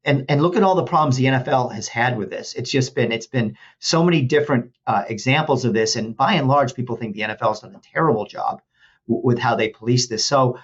and look at all the problems the NFL has had with this. It's been so many different examples of this. And by and large, people think the NFL has done a terrible job with how they police this. So,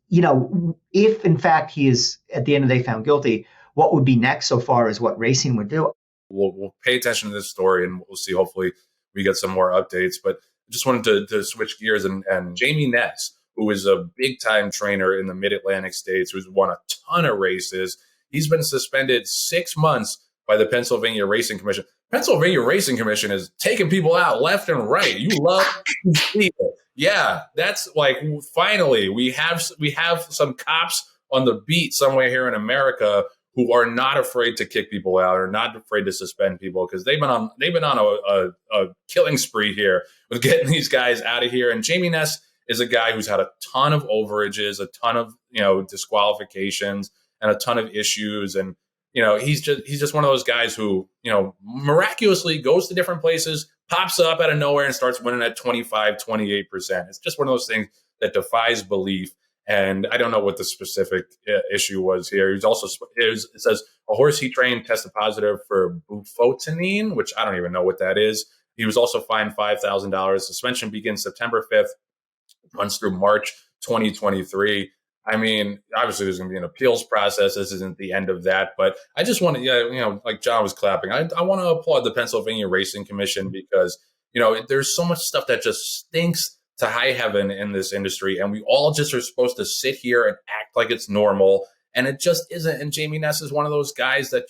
if in fact he is at the end of the day found guilty, what would be next so far as what racing would do? We'll pay attention to this story and we'll see. Hopefully we get some more updates. But I just wanted to switch gears and Jamie Ness, who is a big time trainer in the Mid-Atlantic states, who's won a ton of races. He's been suspended 6 months by the Pennsylvania Racing Commission. Pennsylvania Racing Commission is taking people out left and right. You love to see it. Yeah, that's finally we have some cops on the beat somewhere here in America who are not afraid to kick people out or not afraid to suspend people, because they've been on a killing spree here with getting these guys out of here. And Jamie Ness is a guy who's had a ton of overages, a ton of disqualifications, and a ton of issues. And he's just one of those guys who miraculously goes to different places, pops up out of nowhere and starts winning at 25, 28%. It's just one of those things that defies belief. And I don't know what the specific issue was here. It says a horse he trained tested positive for bufotenine, which I don't even know what that is. He was also fined $5,000. Suspension begins September 5th, runs through March 2023. I mean, obviously there's going to be an appeals process. This isn't the end of that, but I just want to, like John was clapping, I want to applaud the Pennsylvania Racing Commission because, there's so much stuff that just stinks to high heaven in this industry. And we all just are supposed to sit here and act like it's normal. And it just isn't. And Jamie Ness is one of those guys that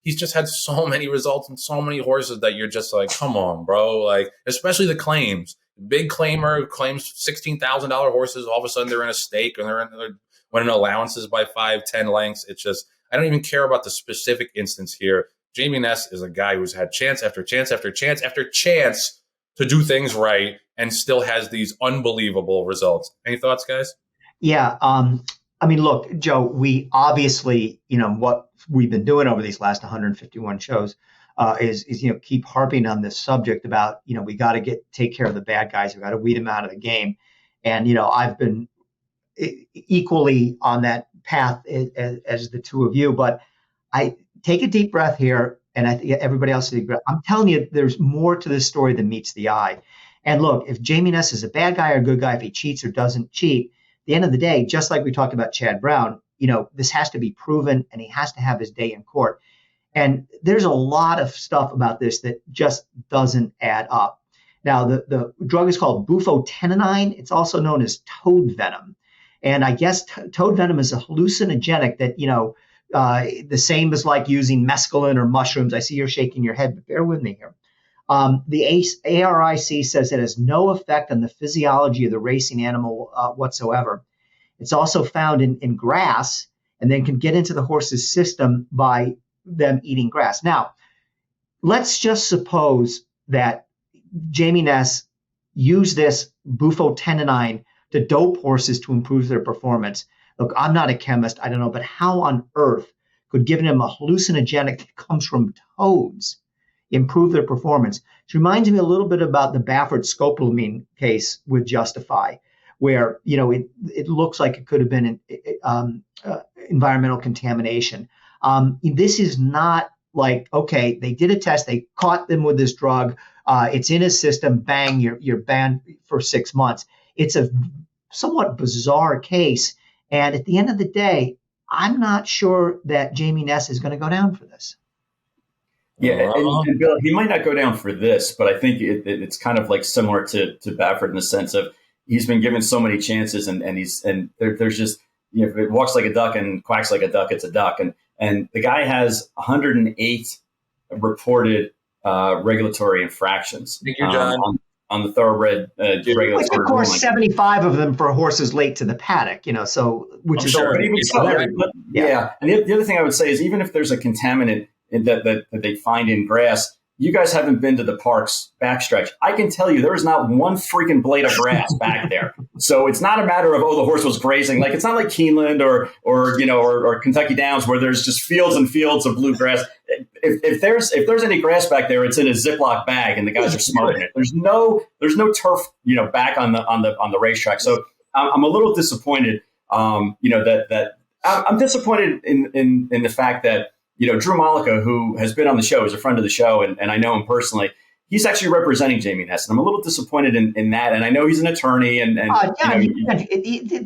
he's just had so many results and so many horses that you're just like, come on, bro. Especially the claims. Big claimer claims $16,000 horses. All of a sudden they're in a stake and they're winning allowances by 5-10 lengths. It's just, I don't even care about the specific instance here. Jamie Ness is a guy who's had chance after chance after chance after chance to do things right and still has these unbelievable results. Any thoughts, guys? Yeah. Look, Joe, we obviously, what we've been doing over these last 151 shows is keep harping on this subject about, we got to take care of the bad guys. We got to weed them out of the game. And, I've been equally on that path as the two of you, but I take a deep breath here. And I think everybody else take a deep breath. I'm telling you, there's more to this story than meets the eye. And look, if Jamie Ness is a bad guy or a good guy, if he cheats or doesn't cheat, at the end of the day, just like we talked about Chad Brown, this has to be proven and he has to have his day in court. And there's a lot of stuff about this that just doesn't add up. Now, the drug is called bufotenine. It's also known as toad venom. And I guess toad venom is a hallucinogenic that, The same as like using mescaline or mushrooms. I see you're shaking your head, but bear with me here. The ARIC says it has no effect on the physiology of the racing animal whatsoever. It's also found in grass and then can get into the horse's system by them eating grass. Now, let's just suppose that Jamie Ness used this bufotenonine to dope horses to improve their performance. Look, I'm not a chemist. I don't know, but how on earth could giving them a hallucinogenic that comes from toads improve their performance? It reminds me a little bit about the Baffert scopolamine case with Justify, where it looks like it could have been environmental contamination. This is not like, okay, they did a test, they caught them with this drug, it's in his system, bang, you're banned for 6 months. It's a somewhat bizarre case, and at the end of the day, I'm not sure that Jamie Ness is going to go down for this. Yeah, and Bill, he might not go down for this, but I think it's kind of like similar to Baffert in the sense of he's been given so many chances, and there's just, if it walks like a duck and quacks like a duck, it's a duck. And the guy has 108 reported regulatory infractions. Thank you, John. On the Thoroughbred regulatory. Which, of course, 75 of them for horses late to the paddock, so which is sure. Yeah. And the other thing I would say is, even if there's a contaminant that they find in grass, you guys haven't been to the park's backstretch. I can tell you there is not one freaking blade of grass back there. So it's not a matter of, the horse was grazing. Like, it's not like Keeneland or Kentucky Downs where there's just fields and fields of blue grass. If there's any grass back there, it's in a Ziploc bag and the guys are smoking it. There's no turf, back on the racetrack. So I'm a little disappointed, that I'm disappointed in the fact that, Drew Malika, who has been on the show, is a friend of the show, and I know him personally. He's actually representing Jamie Ness, and I'm a little disappointed in that. And I know he's an attorney,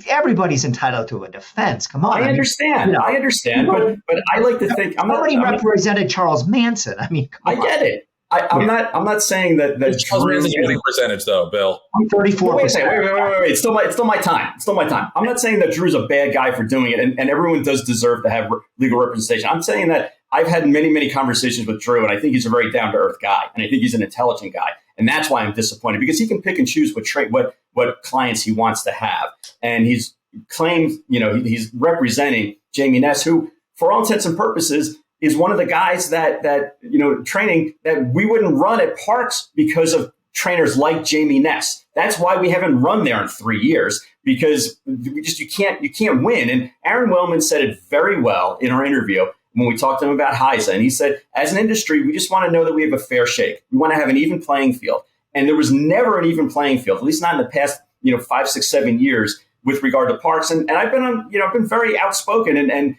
everybody's entitled to a defense. Come on, I understand, but I like to think nobody represented Charles Manson. I get it. I'm not saying that Charles Manson's winning percentage, though, Bill. I'm 34%. Wait. It's still my time. It's still my time. I'm not saying that Drew's a bad guy for doing it, and everyone does deserve to have legal representation. I'm saying that I've had many, many conversations with Drew, and I think he's a very down-to-earth guy, and I think he's an intelligent guy, and that's why I'm disappointed, because he can pick and choose what clients he wants to have, and he's claimed, he's representing Jamie Ness, who, for all intents and purposes, is one of the guys that training that we wouldn't run at parks because of trainers like Jamie Ness. That's why we haven't run there in 3 years, because you can't win. And Aron Wellman said it very well in our interview when we talked to him about HISA. And he said, as an industry, we just want to know that we have a fair shake. We want to have an even playing field. And there was never an even playing field, at least not in the past 5, 6, 7 years with regard to parks. And I've been I've been very outspoken, and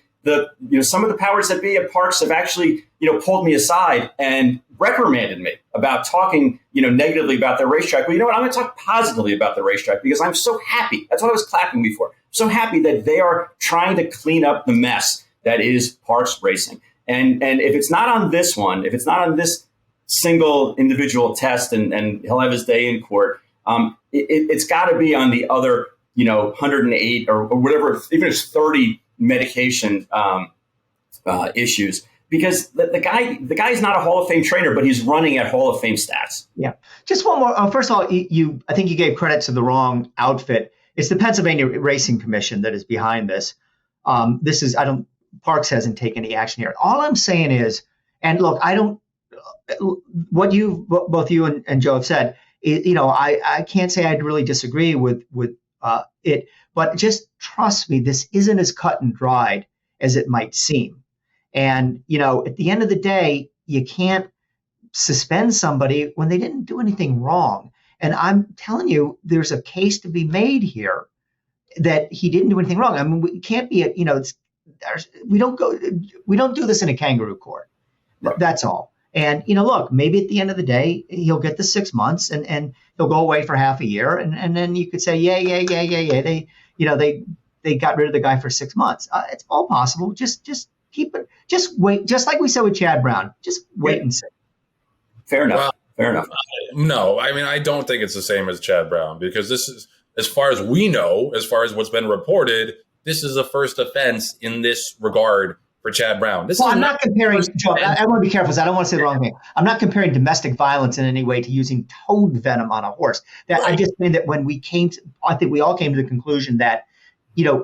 some of the powers that be at parks have actually, pulled me aside and reprimanded me about talking, negatively about their racetrack. But you know what? I'm going to talk positively about the racetrack, because I'm so happy. That's what I was clapping before. I'm so happy that they are trying to clean up the mess that is parks racing. And if it's not on this one, if it's not on this single individual test, and he'll have his day in court, it's got to be on the other, 108 or whatever, even if it's 30 medication issues, because the guy's not a Hall of Fame trainer, but he's running at Hall of Fame stats. Yeah. Just one more. First of all, I think you gave credit to the wrong outfit. It's the Pennsylvania Racing Commission that is behind this. Parks hasn't taken any action here. All I'm saying is, and look, what both you and Joe have said, I can't say I'd really disagree with it. But just trust me, this isn't as cut and dried as it might seem. And, at the end of the day, you can't suspend somebody when they didn't do anything wrong. And I'm telling you, there's a case to be made here that he didn't do anything wrong. We can't be, we don't do this in a kangaroo court. Right. That's all. And, look, maybe at the end of the day, he'll get the 6 months and he'll go away for half a year. And then you could say, yeah. They got rid of the guy for 6 months. It's all possible. Just keep it. Just wait. Just like we said with Chad Brown. Just wait and see. Fair enough. Fair enough. No, I don't think it's the same as Chad Brown, because this is, as far as we know, as far as what's been reported, this is a first offense in this regard for Chad Brown. I'm not comparing, Joe, I want to be careful because I don't want to say the wrong thing. I'm not comparing domestic violence in any way to using toad venom on a horse. I just mean that when I think we all came to the conclusion that,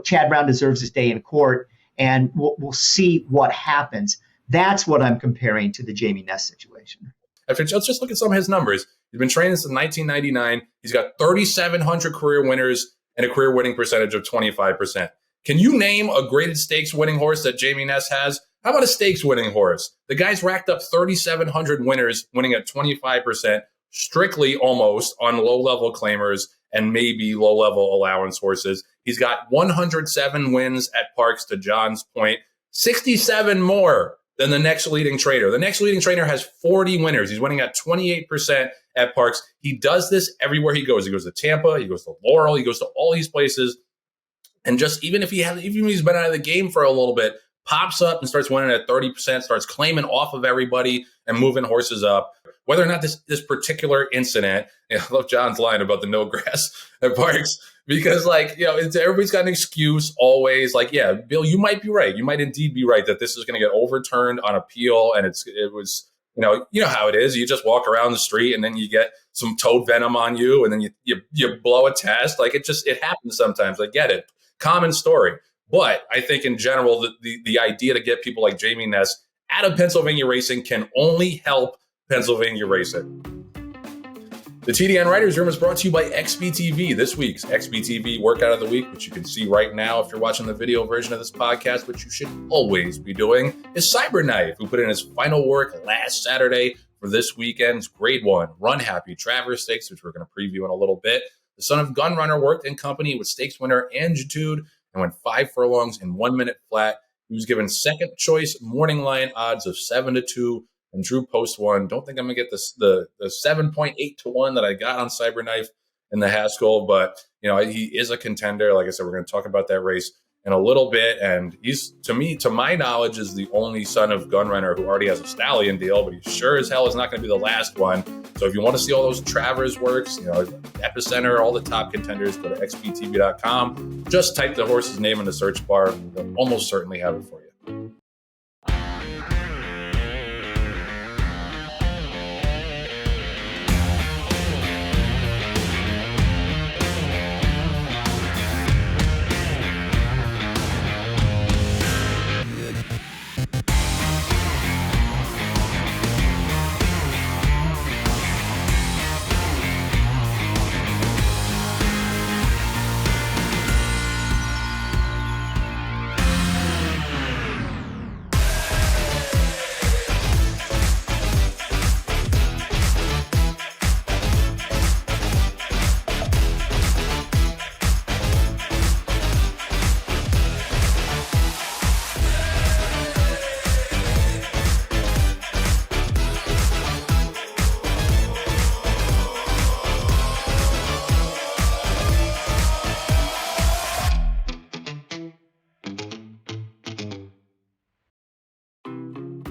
Chad Brown deserves his day in court, and we'll see what happens. That's what I'm comparing to the Jamie Ness situation. Let's just look at some of his numbers. He's been training since 1999. He's got 3,700 career winners and a career winning percentage of 25%. Can you name a graded stakes winning horse that Jamie Ness has? How about a stakes winning horse? The guy's racked up 3,700 winners, winning at 25%, strictly almost on low-level claimers and maybe low-level allowance horses. He's got 107 wins at Parks, to John's point, 67 more than the next leading trainer. The next leading trainer has 40 winners. He's winning at 28% at Parks. He does this everywhere he goes. He goes to Tampa, he goes to Laurel, he goes to all these places. And just even if he's been out of the game for a little bit, pops up and starts winning at 30%, starts claiming off of everybody and moving horses up. Whether or not this particular incident, I love John's line about the no grass at Parks, because everybody's got an excuse always. Yeah, Bill, you might be right. You might indeed be right that this is going to get overturned on appeal, and it was. You know how it is. You just walk around the street and then you get some toad venom on you, and then you blow a test. It happens sometimes. I get it. Common story. But I think in general, the idea to get people like Jamie Ness out of Pennsylvania racing can only help Pennsylvania racing. The TDN Writers Room is brought to you by XBTV. This week's XBTV Workout of the Week, which you can see right now if you're watching the video version of this podcast, which you should always be doing, is Cyberknife, who put in his final work last Saturday for this weekend's Grade 1 Run Happy Travers Stakes, which we're going to preview in a little bit. The son of Gunrunner worked in company with stakes winner Angitude and went 5 furlongs in 1 minute flat. He was given second choice morning line odds of 7-2 and drew post 1. Don't think I'm going to get the 7.8 to 1 that I got on Cyberknife in the Haskell, but he is a contender. Like I said, we're going to talk about that race in a little bit. And he's, to my knowledge, is the only son of Gunrunner who already has a stallion deal, but he sure as hell is not going to be the last one. So if you want to see all those Travers works, Epicenter, all the top contenders, go to xbtv.com. Just type the horse's name in the search bar. They'll almost certainly have it for you.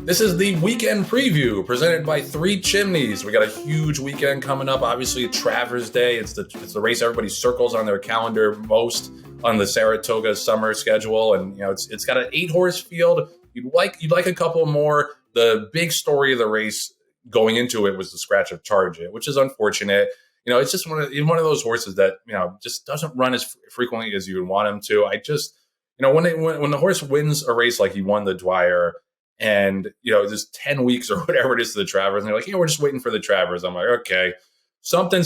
This is the weekend preview presented by Three Chimneys. We got a huge weekend coming up. Obviously, Travers Day. It's the race everybody circles on their calendar most on the Saratoga summer schedule, and it's got an 8-horse field. You'd like a couple more. The big story of the race going into it was the scratch of Charge It, which is unfortunate. It's just one of those horses that just doesn't run as frequently as you would want him to. I just when the horse wins a race like he won the Dwyer. And, there's 10 weeks or whatever it is to the Travers. And they're like, we're just waiting for the Travers. I'm like, okay, something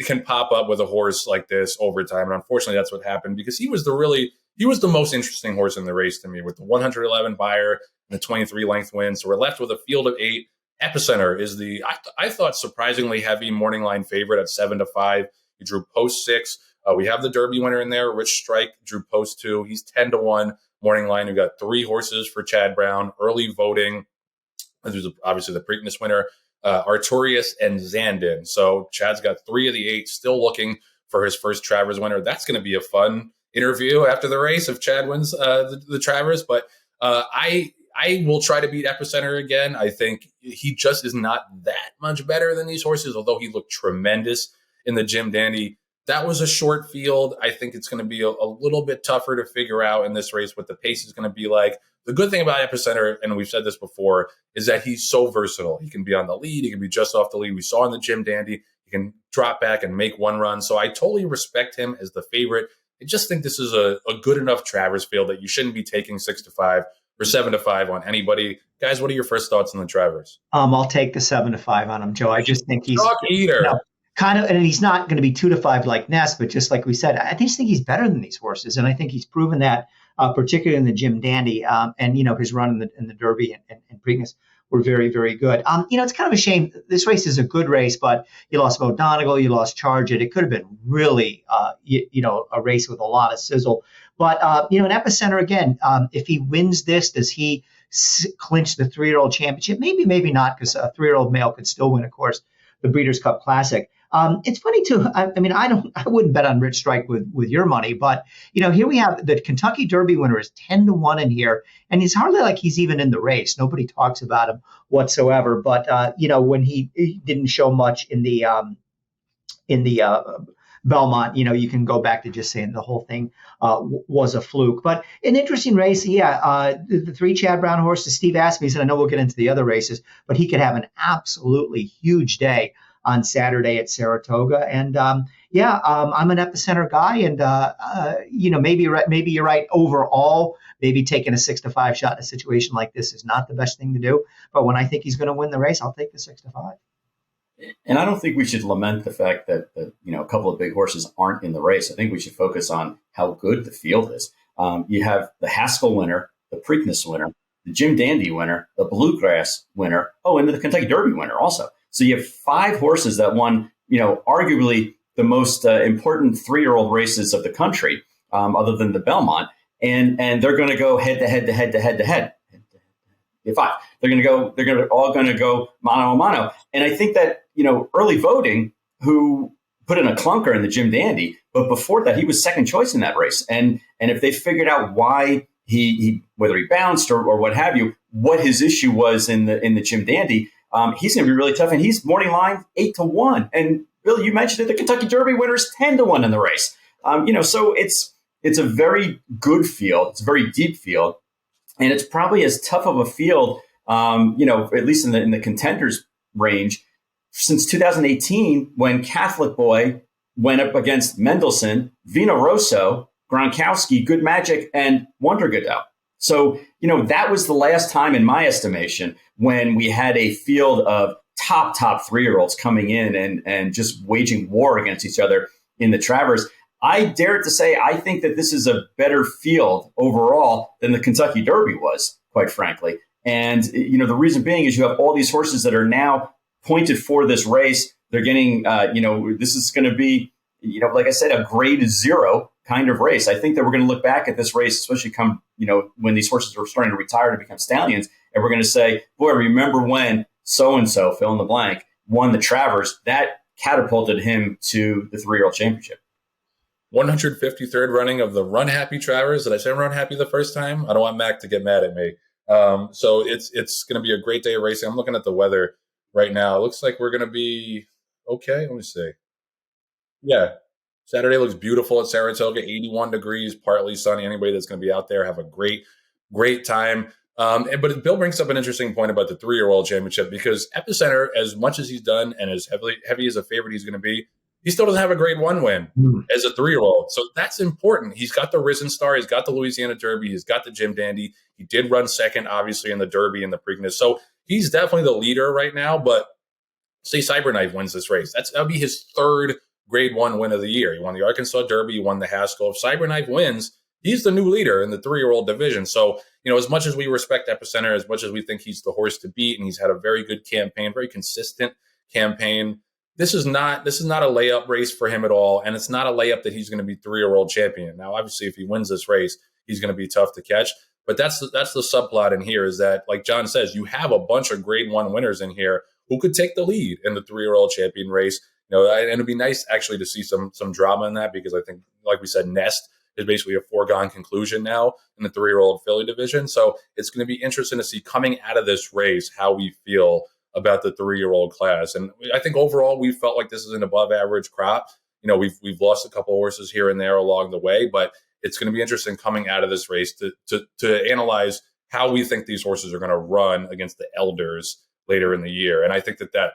can pop up with a horse like this over time. And unfortunately, that's what happened because he was the most interesting horse in the race to me with the 111 buyer and the 23 length win. So we're left with a field of 8. Epicenter is I thought surprisingly heavy morning line favorite at 7-5. He drew post 6. We have the Derby winner in there. Rich Strike drew post 2. He's 10-1. Morning line, we've got 3 horses for Chad Brown. Early voting, there's obviously the Preakness winner, Arturius and Zandon. So Chad's got 3 of the 8, still looking for his first Travers winner. That's going to be a fun interview after the race if Chad wins the Travers. But I will try to beat Epicenter again. I think he just is not that much better than these horses, although he looked tremendous in the Jim Dandy. That was a short field. I think it's going to be a little bit tougher to figure out in this race what the pace is going to be like. the good thing about Epicenter, and we've said this before, is that he's so versatile. He can be on the lead. He can be just off the lead. We saw in the Jim Dandy, he can drop back and make one run. So I totally respect him as the favorite. I just think this is a good enough Travers field that you shouldn't be taking 6-5 or 7-5 on anybody. Guys, what are your first thoughts on the Travers? I'll take the 7-5 on him, Joe. I just think he's eater. Kind of, and he's not going to be 2-5 like Ness, but just like we said, I just think he's better than these horses, and I think he's proven that, particularly in the Jim Dandy, and his run in the Derby and Preakness were very, very good. It's kind of a shame. This race is a good race, but you lost Mo Donegal, you lost Charge It. It could have been really, a race with a lot of sizzle. But in Epicenter again, if he wins this, does he clinch the 3-year-old championship? Maybe not, because a 3-year-old male could still win, of course, the Breeders' Cup Classic. It's funny too. I wouldn't bet on Rich Strike with your money, but here we have the Kentucky Derby winner is 10-1 in here, and it's hardly like he's even in the race. Nobody talks about him whatsoever. But when he didn't show much in the Belmont, you can go back to just saying the whole thing was a fluke. But an interesting race, the 3 Chad Brown horses. Steve asked me, he said, I know we'll get into the other races, but he could have an absolutely huge day on Saturday at Saratoga. And I'm an Epicenter guy, and maybe you're right. Overall, maybe taking a 6-5 shot in a situation like this is not the best thing to do. But when I think he's going to win the race, I'll take the 6-5. And I don't think we should lament the fact that a couple of big horses aren't in the race. I think we should focus on how good the field is. You have the Haskell winner, the Preakness winner, the Jim Dandy winner, the Bluegrass winner, and the Kentucky Derby winner also. So you have 5 horses that won, arguably the most important 3-year-old races of the country, other than the Belmont, and they're going to go head to head to head to head to head. 5. They're all going to go mano a mano. And I think that, early voting, who put in a clunker in the Jim Dandy, but before that, he was second choice in that race. And if they figured out why he whether he bounced or what have you, what his issue was in the Jim Dandy, he's going to be really tough. And he's morning line 8-1. And Bill, you mentioned it, the Kentucky Derby winner is 10-1 in the race. So it's a very good field. It's a very deep field. And it's probably as tough of a field, at least in the contenders range, since 2018, when Catholic Boy went up against Mendelssohn, Vino Rosso, Gronkowski, Good Magic, and Wonder Godot. So, that was the last time, in my estimation, when we had a field of top 3-year-olds coming in and just waging war against each other in the Travers. I dare to say I think that this is a better field overall than the Kentucky Derby was, quite frankly. And, the reason being is you have all these horses that are now pointed for this race. They're getting, this is going to be, like I said, a grade 0 kind of race. I think that we're going to look back at this race, especially come, when these horses are starting to retire to become stallions. And we're going to say, boy, remember when so-and-so, fill in the blank, won the Travers? That catapulted him to the 3-year-old championship. 153rd running of the Run Happy Travers. Did I say Run Happy the first time? I don't want Mac to get mad at me. So it's going to be a great day of racing. I'm looking at the weather right now. It looks like we're going to be okay. Let me see. Yeah. Saturday looks beautiful at Saratoga, 81 degrees, partly sunny. Anybody that's going to be out there, have a great, great time. But Bill brings up an interesting point about the 3-year-old championship, because Epicenter, as much as he's done and as heavy as a favorite he's going to be, he still doesn't have a grade 1 win as a 3-year-old. So that's important. He's got the Risen Star. He's got the Louisiana Derby. He's got the Jim Dandy. He did run second, obviously, in the Derby and the Preakness. So he's definitely the leader right now. But say Cyberknife wins this race. That'll be his 3rd grade 1 win of the year. He won the Arkansas Derby. He won the Haskell. If Cyberknife wins, he's the new leader in the 3-year-old division. So, as much as we respect Epicenter, as much as we think he's the horse to beat, and he's had a very good campaign, very consistent campaign, This is not a layup race for him at all, and it's not a layup that he's going to be 3-year-old champion. Now, obviously, if he wins this race, he's going to be tough to catch. But that's the subplot in here, is that, like John says, you have a bunch of grade 1 winners in here who could take the lead in the 3-year-old champion race. And it'd be nice actually to see some drama in that, because I think, like we said, Nest is basically a foregone conclusion now in the 3-year-old filly division. So it's going to be interesting to see coming out of this race how we feel about the 3-year-old class. And I think overall we felt like this is an above average crop. We've lost a couple horses here and there along the way, but it's going to be interesting coming out of this race to analyze how we think these horses are going to run against the elders later in the year. And I think that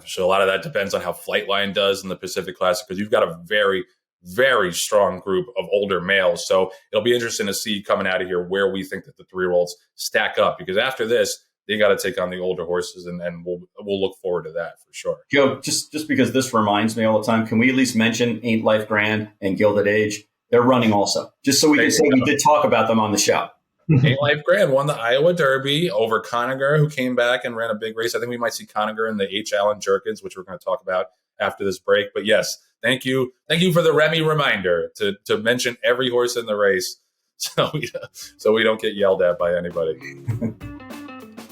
so a lot of that depends on how Flightline does in the Pacific Classic, because you've got a very, very strong group of older males. So it'll be interesting to see coming out of here where we think that the 3-year-olds stack up, because after this, they got to take on the older horses, and we'll look forward to that for sure. Joe, just because this reminds me all the time, can we at least mention Ain't Life Grand and Gilded Age? They're running also, just so we can say we did talk about them on the show. Ain't Life Grand won the Iowa Derby over Conager, who came back and ran a big race. I think we might see Conager in the H. Allen Jerkins, which we're going to talk about after this break. But yes, thank you for the Remy reminder to mention every horse in the race, so we don't get yelled at by anybody.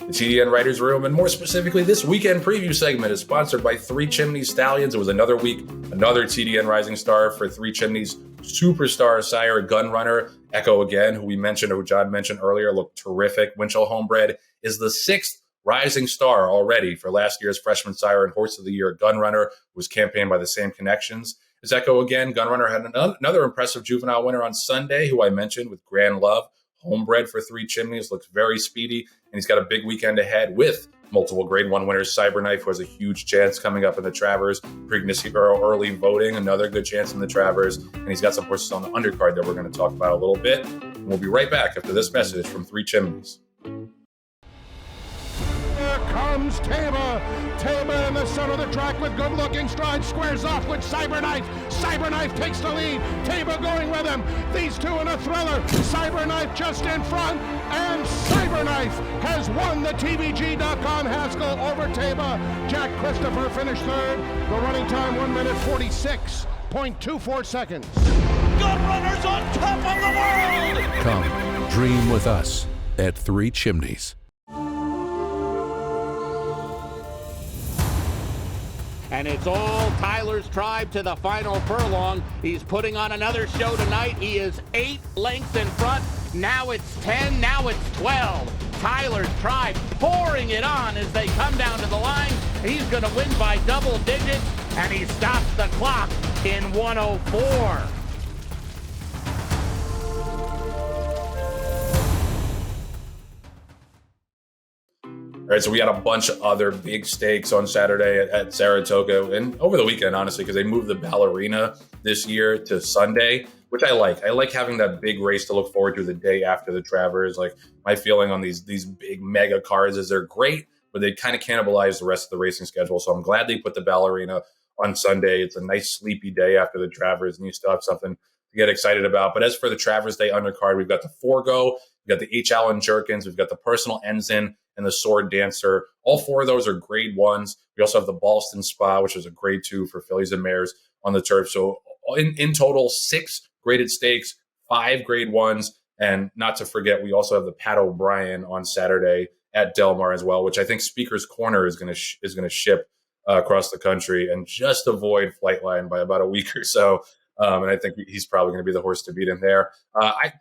The TDN Writers Room, and more specifically, this weekend preview segment is sponsored by Three Chimneys Stallions. It was another week, another TDN Rising Star for Three Chimneys superstar sire Gun Runner. Echo again, who John mentioned earlier, looked terrific. Winchell Homebred is the 6th Rising Star already for last year's freshman sire and horse of the year. Gun Runner was campaigned by the same connections as Echo again. Gun Runner had another impressive juvenile winner on Sunday, who I mentioned with Grand Love. Homebred for Three Chimneys, looks very speedy, and he's got a big weekend ahead with multiple Grade 1 winners. Cyberknife, who has a huge chance coming up in the Travers. Pregnancy Girl early voting, another good chance in the Travers, and he's got some horses on the undercard that we're going to talk about a little bit. And we'll be right back after this message from Three Chimneys. Here comes Taba. Taba in the center of the track with good-looking strides, squares off with Cyberknife. Cyberknife takes the lead. Taba going with him. These two in a thriller. Cyberknife just in front, and Cyberknife has won the TVG.com Haskell over Taba. Jack Christopher finished third. The running time 1 minute 46.24 seconds. Gun Runner's on top of the world! Come, dream with us at Three Chimneys. And it's all Tyler's Tribe to the final furlong. He's putting on another show tonight. He is 8 lengths in front. Now it's 10, now it's 12. Tyler's Tribe pouring it on as they come down to the line. He's going to win by double digits, and he stops the clock in 104. All right, so we had a bunch of other big stakes on Saturday at Saratoga and over the weekend, honestly, because they moved the Ballerina this year to Sunday, which I like. I like having that big race to look forward to the day after the Travers. Like, my feeling on these big mega cards is they're great, but they kind of cannibalize the rest of the racing schedule. So I'm glad they put the Ballerina on Sunday. It's a nice sleepy day after the Travers, and you still have something to get excited about. But as for the Travers Day undercard, we've got the Forgo, we've got the H. Allen Jerkins, we've got the Personal Ensign, and the Sword Dancer. All 4 of those are Grade 1s. We also have the Ballston Spa, which is a Grade 2 for fillies and mares on the turf. So in total, 6 graded stakes, 5 Grade 1s, and not to forget, we also have the Pat O'Brien on Saturday at Del Mar as well, which I think Speaker's Corner is going to ship across the country and just avoid Flightline by about a week or so. And I think he's probably going to be the horse to beat him there.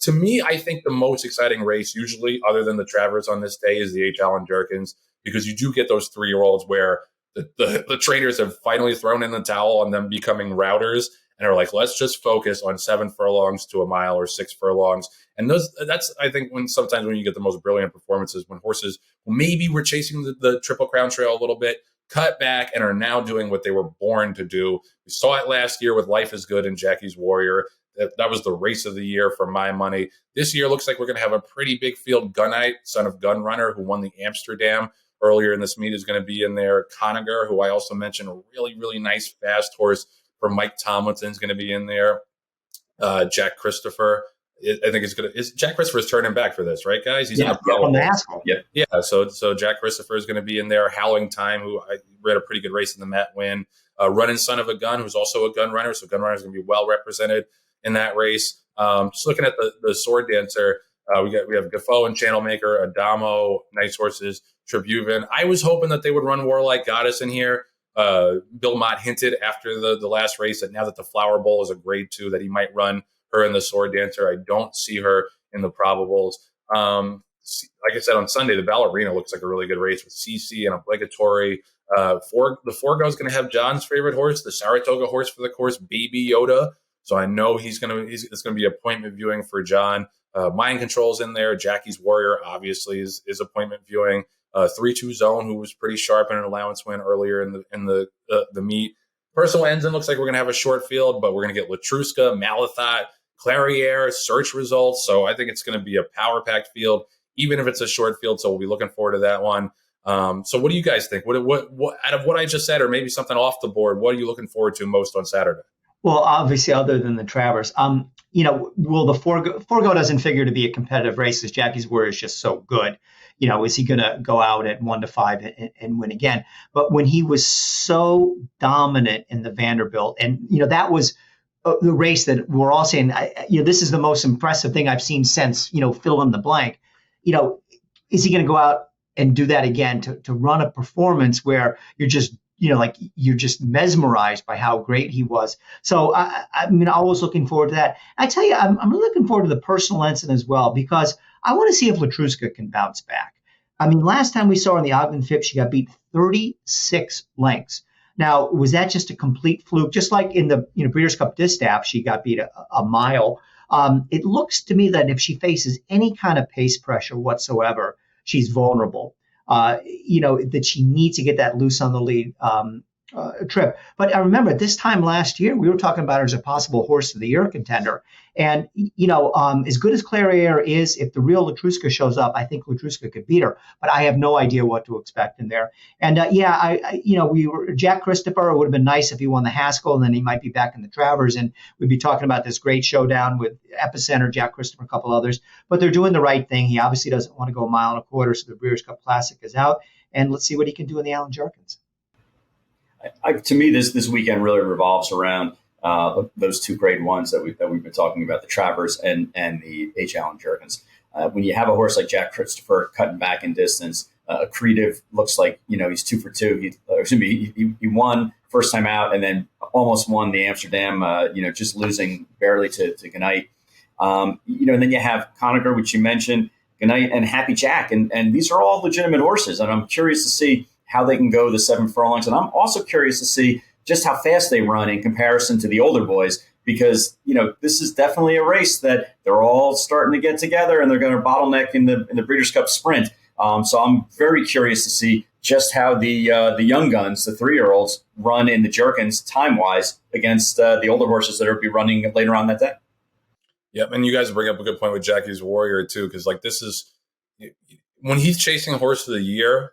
To me, I think the most exciting race, usually other than the Travers on this day, is the H. Allen Jerkins, because you do get those 3-year-olds where the trainers have finally thrown in the towel on them becoming routers and are like, let's just focus on 7 furlongs to a mile or 6 furlongs. And that's, I think, sometimes when you get the most brilliant performances, when horses maybe were chasing the Triple Crown Trail a little bit, cut back, and are now doing what they were born to do. We saw it last year with Life is Good and Jackie's Warrior. That was the race of the year for my money. This year looks like we're going to have a pretty big field. Gunite, son of Gun Runner, who won the Amsterdam earlier in this meet, is going to be in there. Conager, who I also mentioned, a really, really nice fast horse for Mike Tomlinson, is going to be in there. Jack Christopher. I think Jack Christopher's turning back for this, right, guys? He's in the Haskell. Yeah. So Jack Christopher is going to be in there. Howling Time, who I ran a pretty good race in the Met win. Running Son of a Gun, who's also a gun runner. So Gun Runner is going to be well represented in that race. Just looking at the Sword Dancer, we have Gaffino and Channelmaker, Adamo, nice horses, Tribuven. I was hoping that they would run Warlike Goddess in here. Bill Mott hinted after the last race that now that the Flower Bowl is a Grade 2, that he might run her in the Sword Dancer. I don't see her in the probables. Like I said, on Sunday, the Ballerina looks like a really good race with CC and Obligatory. The Forgo is going to have John's favorite horse, the Saratoga horse for the course, Baby Yoda. So I know it's going to be appointment viewing for John. Mind Control's in there. Jackie's Warrior obviously is appointment viewing. 3-2 Zone, who was pretty sharp in an allowance win earlier in the meet. Personal Ensign looks like we're going to have a short field, but we're going to get Latruska, Malathaat, Clariere, search results. So I think it's going to be a power-packed field, even if it's a short field. So we'll be looking forward to that one. So what do you guys think? What out of what I just said, or maybe something off the board, what are you looking forward to most on Saturday? Well, obviously, other than the Travers, will the Forgo doesn't figure to be a competitive race because Jackie's Warrior is just so good. Is he going to go out at 1-5 and win again? But when he was so dominant in the Vanderbilt, and that was the race that we're all saying, this is the most impressive thing I've seen since fill in the blank. Is he going to go out and do that again to run a performance where you're just you're just mesmerized by how great he was? So I'm always looking forward to that. I tell you, I'm looking forward to the Personal Ensign as well, because I want to see if Latruska can bounce back. Last time we saw her in the Ogden Phipps, she got beat 36 lengths. Now, was that just a complete fluke? Just like in the Breeders' Cup Distaff, she got beat a mile. It looks to me that if she faces any kind of pace pressure whatsoever, she's vulnerable. That she needs to get that loose on the lead trip. But I remember at this time last year, we were talking about her as a possible horse of the year contender. And, as good as Clariere is, if the real Latruska shows up, I think Latruska could beat her. But I have no idea what to expect in there. And, Jack Christopher, it would have been nice if he won the Haskell, and then he might be back in the Travers, and we'd be talking about this great showdown with Epicenter, Jack Christopher, a couple others. But they're doing the right thing. He obviously doesn't want to go 1.25 miles, so the Breeders' Cup Classic is out. And let's see what he can do in the Allen Jerkins. To me, this weekend really revolves around those two grade ones that we've been talking about, the Travers and the H. Allen Jerkins. When you have a horse like Jack Christopher cutting back in distance, Accretive looks like he's 2 for 2. He won first time out and then almost won the Amsterdam. Just losing barely to Gannett. And then you have Conacher, which you mentioned, Gannett and Happy Jack, and these are all legitimate horses, and I'm curious to see how they can go the 7 furlongs. And I'm also curious to see just how fast they run in comparison to the older boys, because, this is definitely a race that they're all starting to get together and they're going to bottleneck in the Breeders' Cup Sprint. So I'm very curious to see just how the young guns, the 3-year-olds, run in the Jerkins time-wise against the older horses that will be running later on that day. Yep, and you guys bring up a good point with Jackie's Warrior, too, because, this is – when he's chasing Horse of the Year,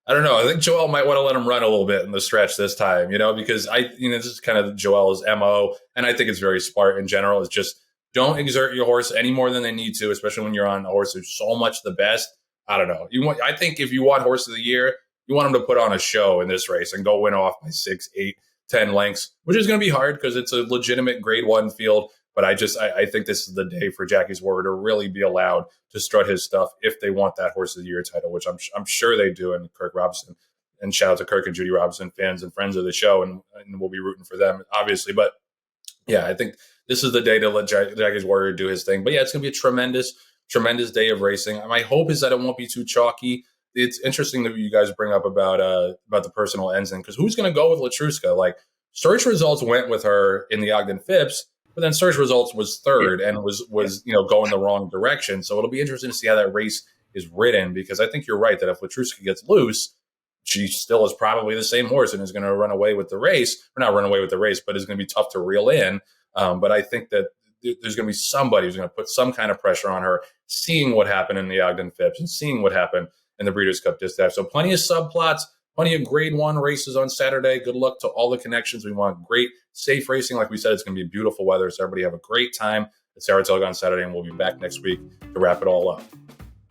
I don't know. I think Joel might want to let him run a little bit in the stretch this time, because this is kind of Joel's MO, and I think it's very smart in general. It's just don't exert your horse any more than they need to, especially when you're on a horse who's so much the best. I don't know. I think if you want Horse of the Year, you want him to put on a show in this race and go win off by 6, 8, 10 lengths, which is going to be hard because it's a legitimate grade 1 field. But I think this is the day for Jackie's Warrior to really be allowed to strut his stuff if they want that Horse of the Year title, which I'm sure they do. And Kirk Robinson, and shout out to Kirk and Judy Robinson, fans and friends of the show, and we'll be rooting for them, obviously. But yeah, I think this is the day to let Jackie's Warrior do his thing. But yeah, it's going to be a tremendous, tremendous day of racing. My hope is that it won't be too chalky. It's interesting that you guys bring up about the Personal Ensign, because who's going to go with Latruska? Search results went with her in the Ogden Phipps, but then search results was third and was going the wrong direction. So it'll be interesting to see how that race is ridden, because I think you're right that if Latruska gets loose, she still is probably the same horse and is going to run away with the race, or not run away with the race, but is going to be tough to reel in. But I think that there's going to be somebody who's going to put some kind of pressure on her, seeing what happened in the Ogden Phipps and seeing what happened in the Breeders' Cup Distaff. So plenty of subplots, plenty of grade 1 races on Saturday. Good luck to all the connections. We want great, safe racing. Like we said, it's going to be beautiful weather, so everybody have a great time at Saratoga on Saturday, and we'll be back next week to wrap it all up.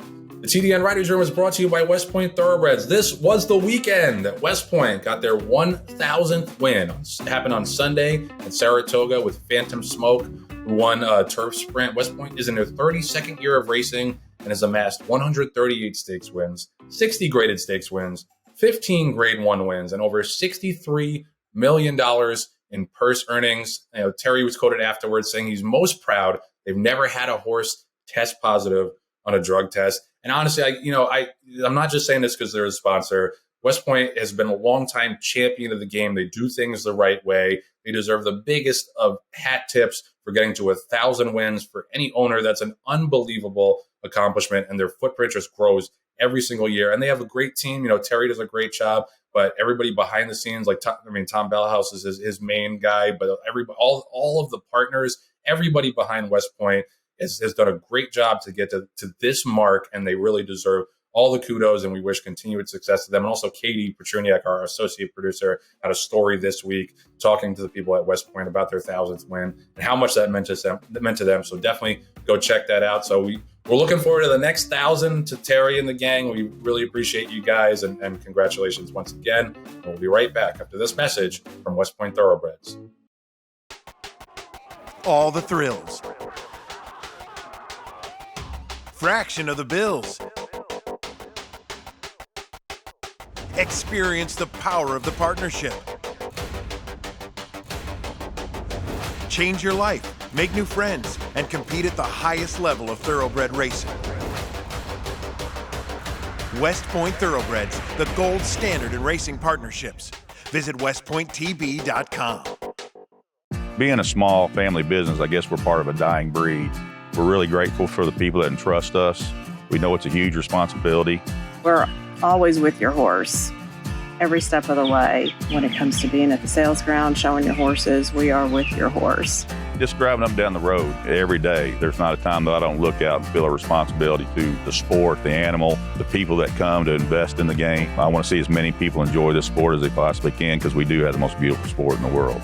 The TDN Writers Room is brought to you by West Point Thoroughbreds. This was the weekend that West Point got their 1,000th win. It happened on Sunday at Saratoga with Phantom Smoke, who won a turf sprint. West Point is in their 32nd year of racing and has amassed 138 stakes wins, 60 graded stakes wins, 15 grade 1 wins, and over $63 million in purse earnings. Terry was quoted afterwards saying he's most proud they've never had a horse test positive on a drug test. And honestly, I'm not just saying this because they're a sponsor. West Point has been a longtime champion of the game. They do things the right way. They deserve the biggest of hat tips for getting to 1,000 wins. For any owner, that's an unbelievable accomplishment, and their footprint just grows every single year. And they have a great team. You know, Terry does a great job, but everybody behind the scenes, like Tom Bellhouse is his main guy, but all of the partners, everybody behind West Point has done a great job to get to this mark, and they really deserve all the kudos, and we wish continued success to them. And also Katie Petruniak, our associate producer, had a story this week talking to the people at West Point about their 1,000th win and how much that meant to them. So definitely go check that out. So we're looking forward to the next 1,000 to Terry and the gang. We really appreciate you guys, and congratulations once again. And we'll be right back after this message from West Point Thoroughbreds. All the thrills. Fraction of the bills. Experience the power of the partnership. Change your life, make new friends, and compete at the highest level of thoroughbred racing. West Point Thoroughbreds, the gold standard in racing partnerships. Visit westpointtb.com. Being a small family business, I guess we're part of a dying breed. We're really grateful for the people that entrust us. We know it's a huge responsibility. We're always with your horse every step of the way. When it comes to being at the sales ground, showing your horses, we are with your horse. Just driving up and down the road every day, there's not a time that I don't look out and feel a responsibility to the sport, the animal, the people that come to invest in the game. I want to see as many people enjoy this sport as they possibly can, because we do have the most beautiful sport in the world.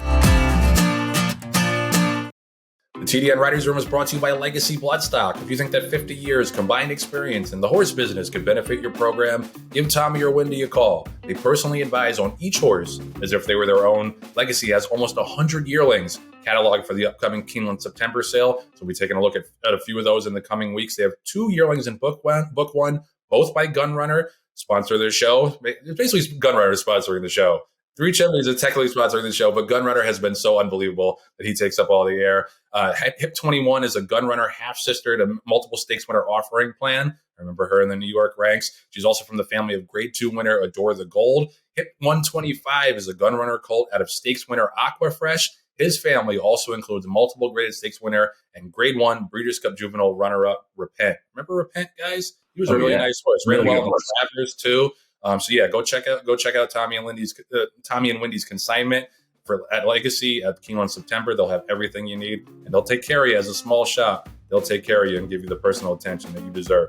The TDN Writers Room is brought to you by Legacy Bloodstock. If you think that 50 years combined experience in the horse business could benefit your program, give Tommy or Wendy a call. They personally advise on each horse as if they were their own. Legacy has almost 100 yearlings cataloged for the upcoming Keeneland September sale, so we'll be taking a look at a few of those in the coming weeks. They have 2 yearlings in book one, both by Gunrunner, sponsor their show. It's basically Gunrunner sponsoring the show. 3 Chimneys are technically sponsoring the show, but Gunrunner has been so unbelievable that he takes up all the air. Hip 21 is a Gunrunner half-sister to multiple stakes winner offering plan. I remember her in the New York ranks. She's also from the family of Grade 2 winner Adore the Gold. Hip 125 is a Gunrunner colt out of stakes winner Aquafresh. His family also includes multiple graded stakes winner and Grade 1 Breeders' Cup juvenile runner-up Repent. Remember Repent, guys? He was a really nice horse. Ran well in the Travers too. So yeah, go check out Tommy and Wendy's consignment at Legacy at Keeneland September. They'll have everything you need, and they'll take care of you as a small shop. They'll take care of you and give you the personal attention that you deserve.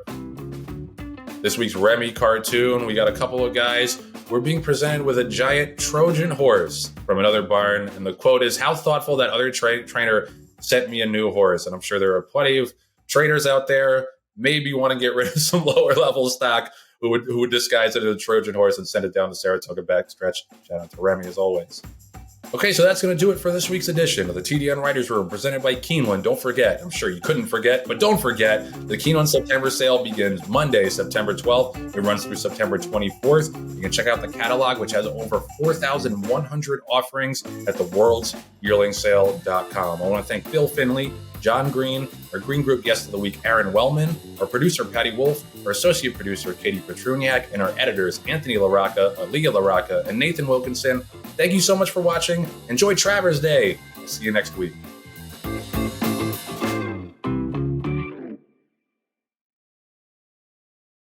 This week's Remy cartoon, we got a couple of guys. We're being presented with a giant Trojan horse from another barn, and the quote is, "How thoughtful that other trainer sent me a new horse." And I'm sure there are plenty of trainers out there maybe want to get rid of some lower level stock who would disguise it as a Trojan horse and send it down the Saratoga backstretch. Shout out to Remy as always. Okay, so that's going to do it for this week's edition of the TDN Writers Room presented by Keeneland. Don't forget, I'm sure you couldn't forget, but don't forget, the Keeneland September sale begins Monday, September 12th. It runs through September 24th. You can check out the catalog, which has over 4,100 offerings at theworldsyearlingsale.com. I want to thank Bill Finley, John Green, our Green Group guest of the week, Aron Wellman, our producer, Patty Wolf, our associate producer, Katie Petruniak, and our editors, Anthony LaRocca, Aaliyah LaRocca, and Nathan Wilkinson. Thank you so much for watching. Enjoy Travers Day. See you next week.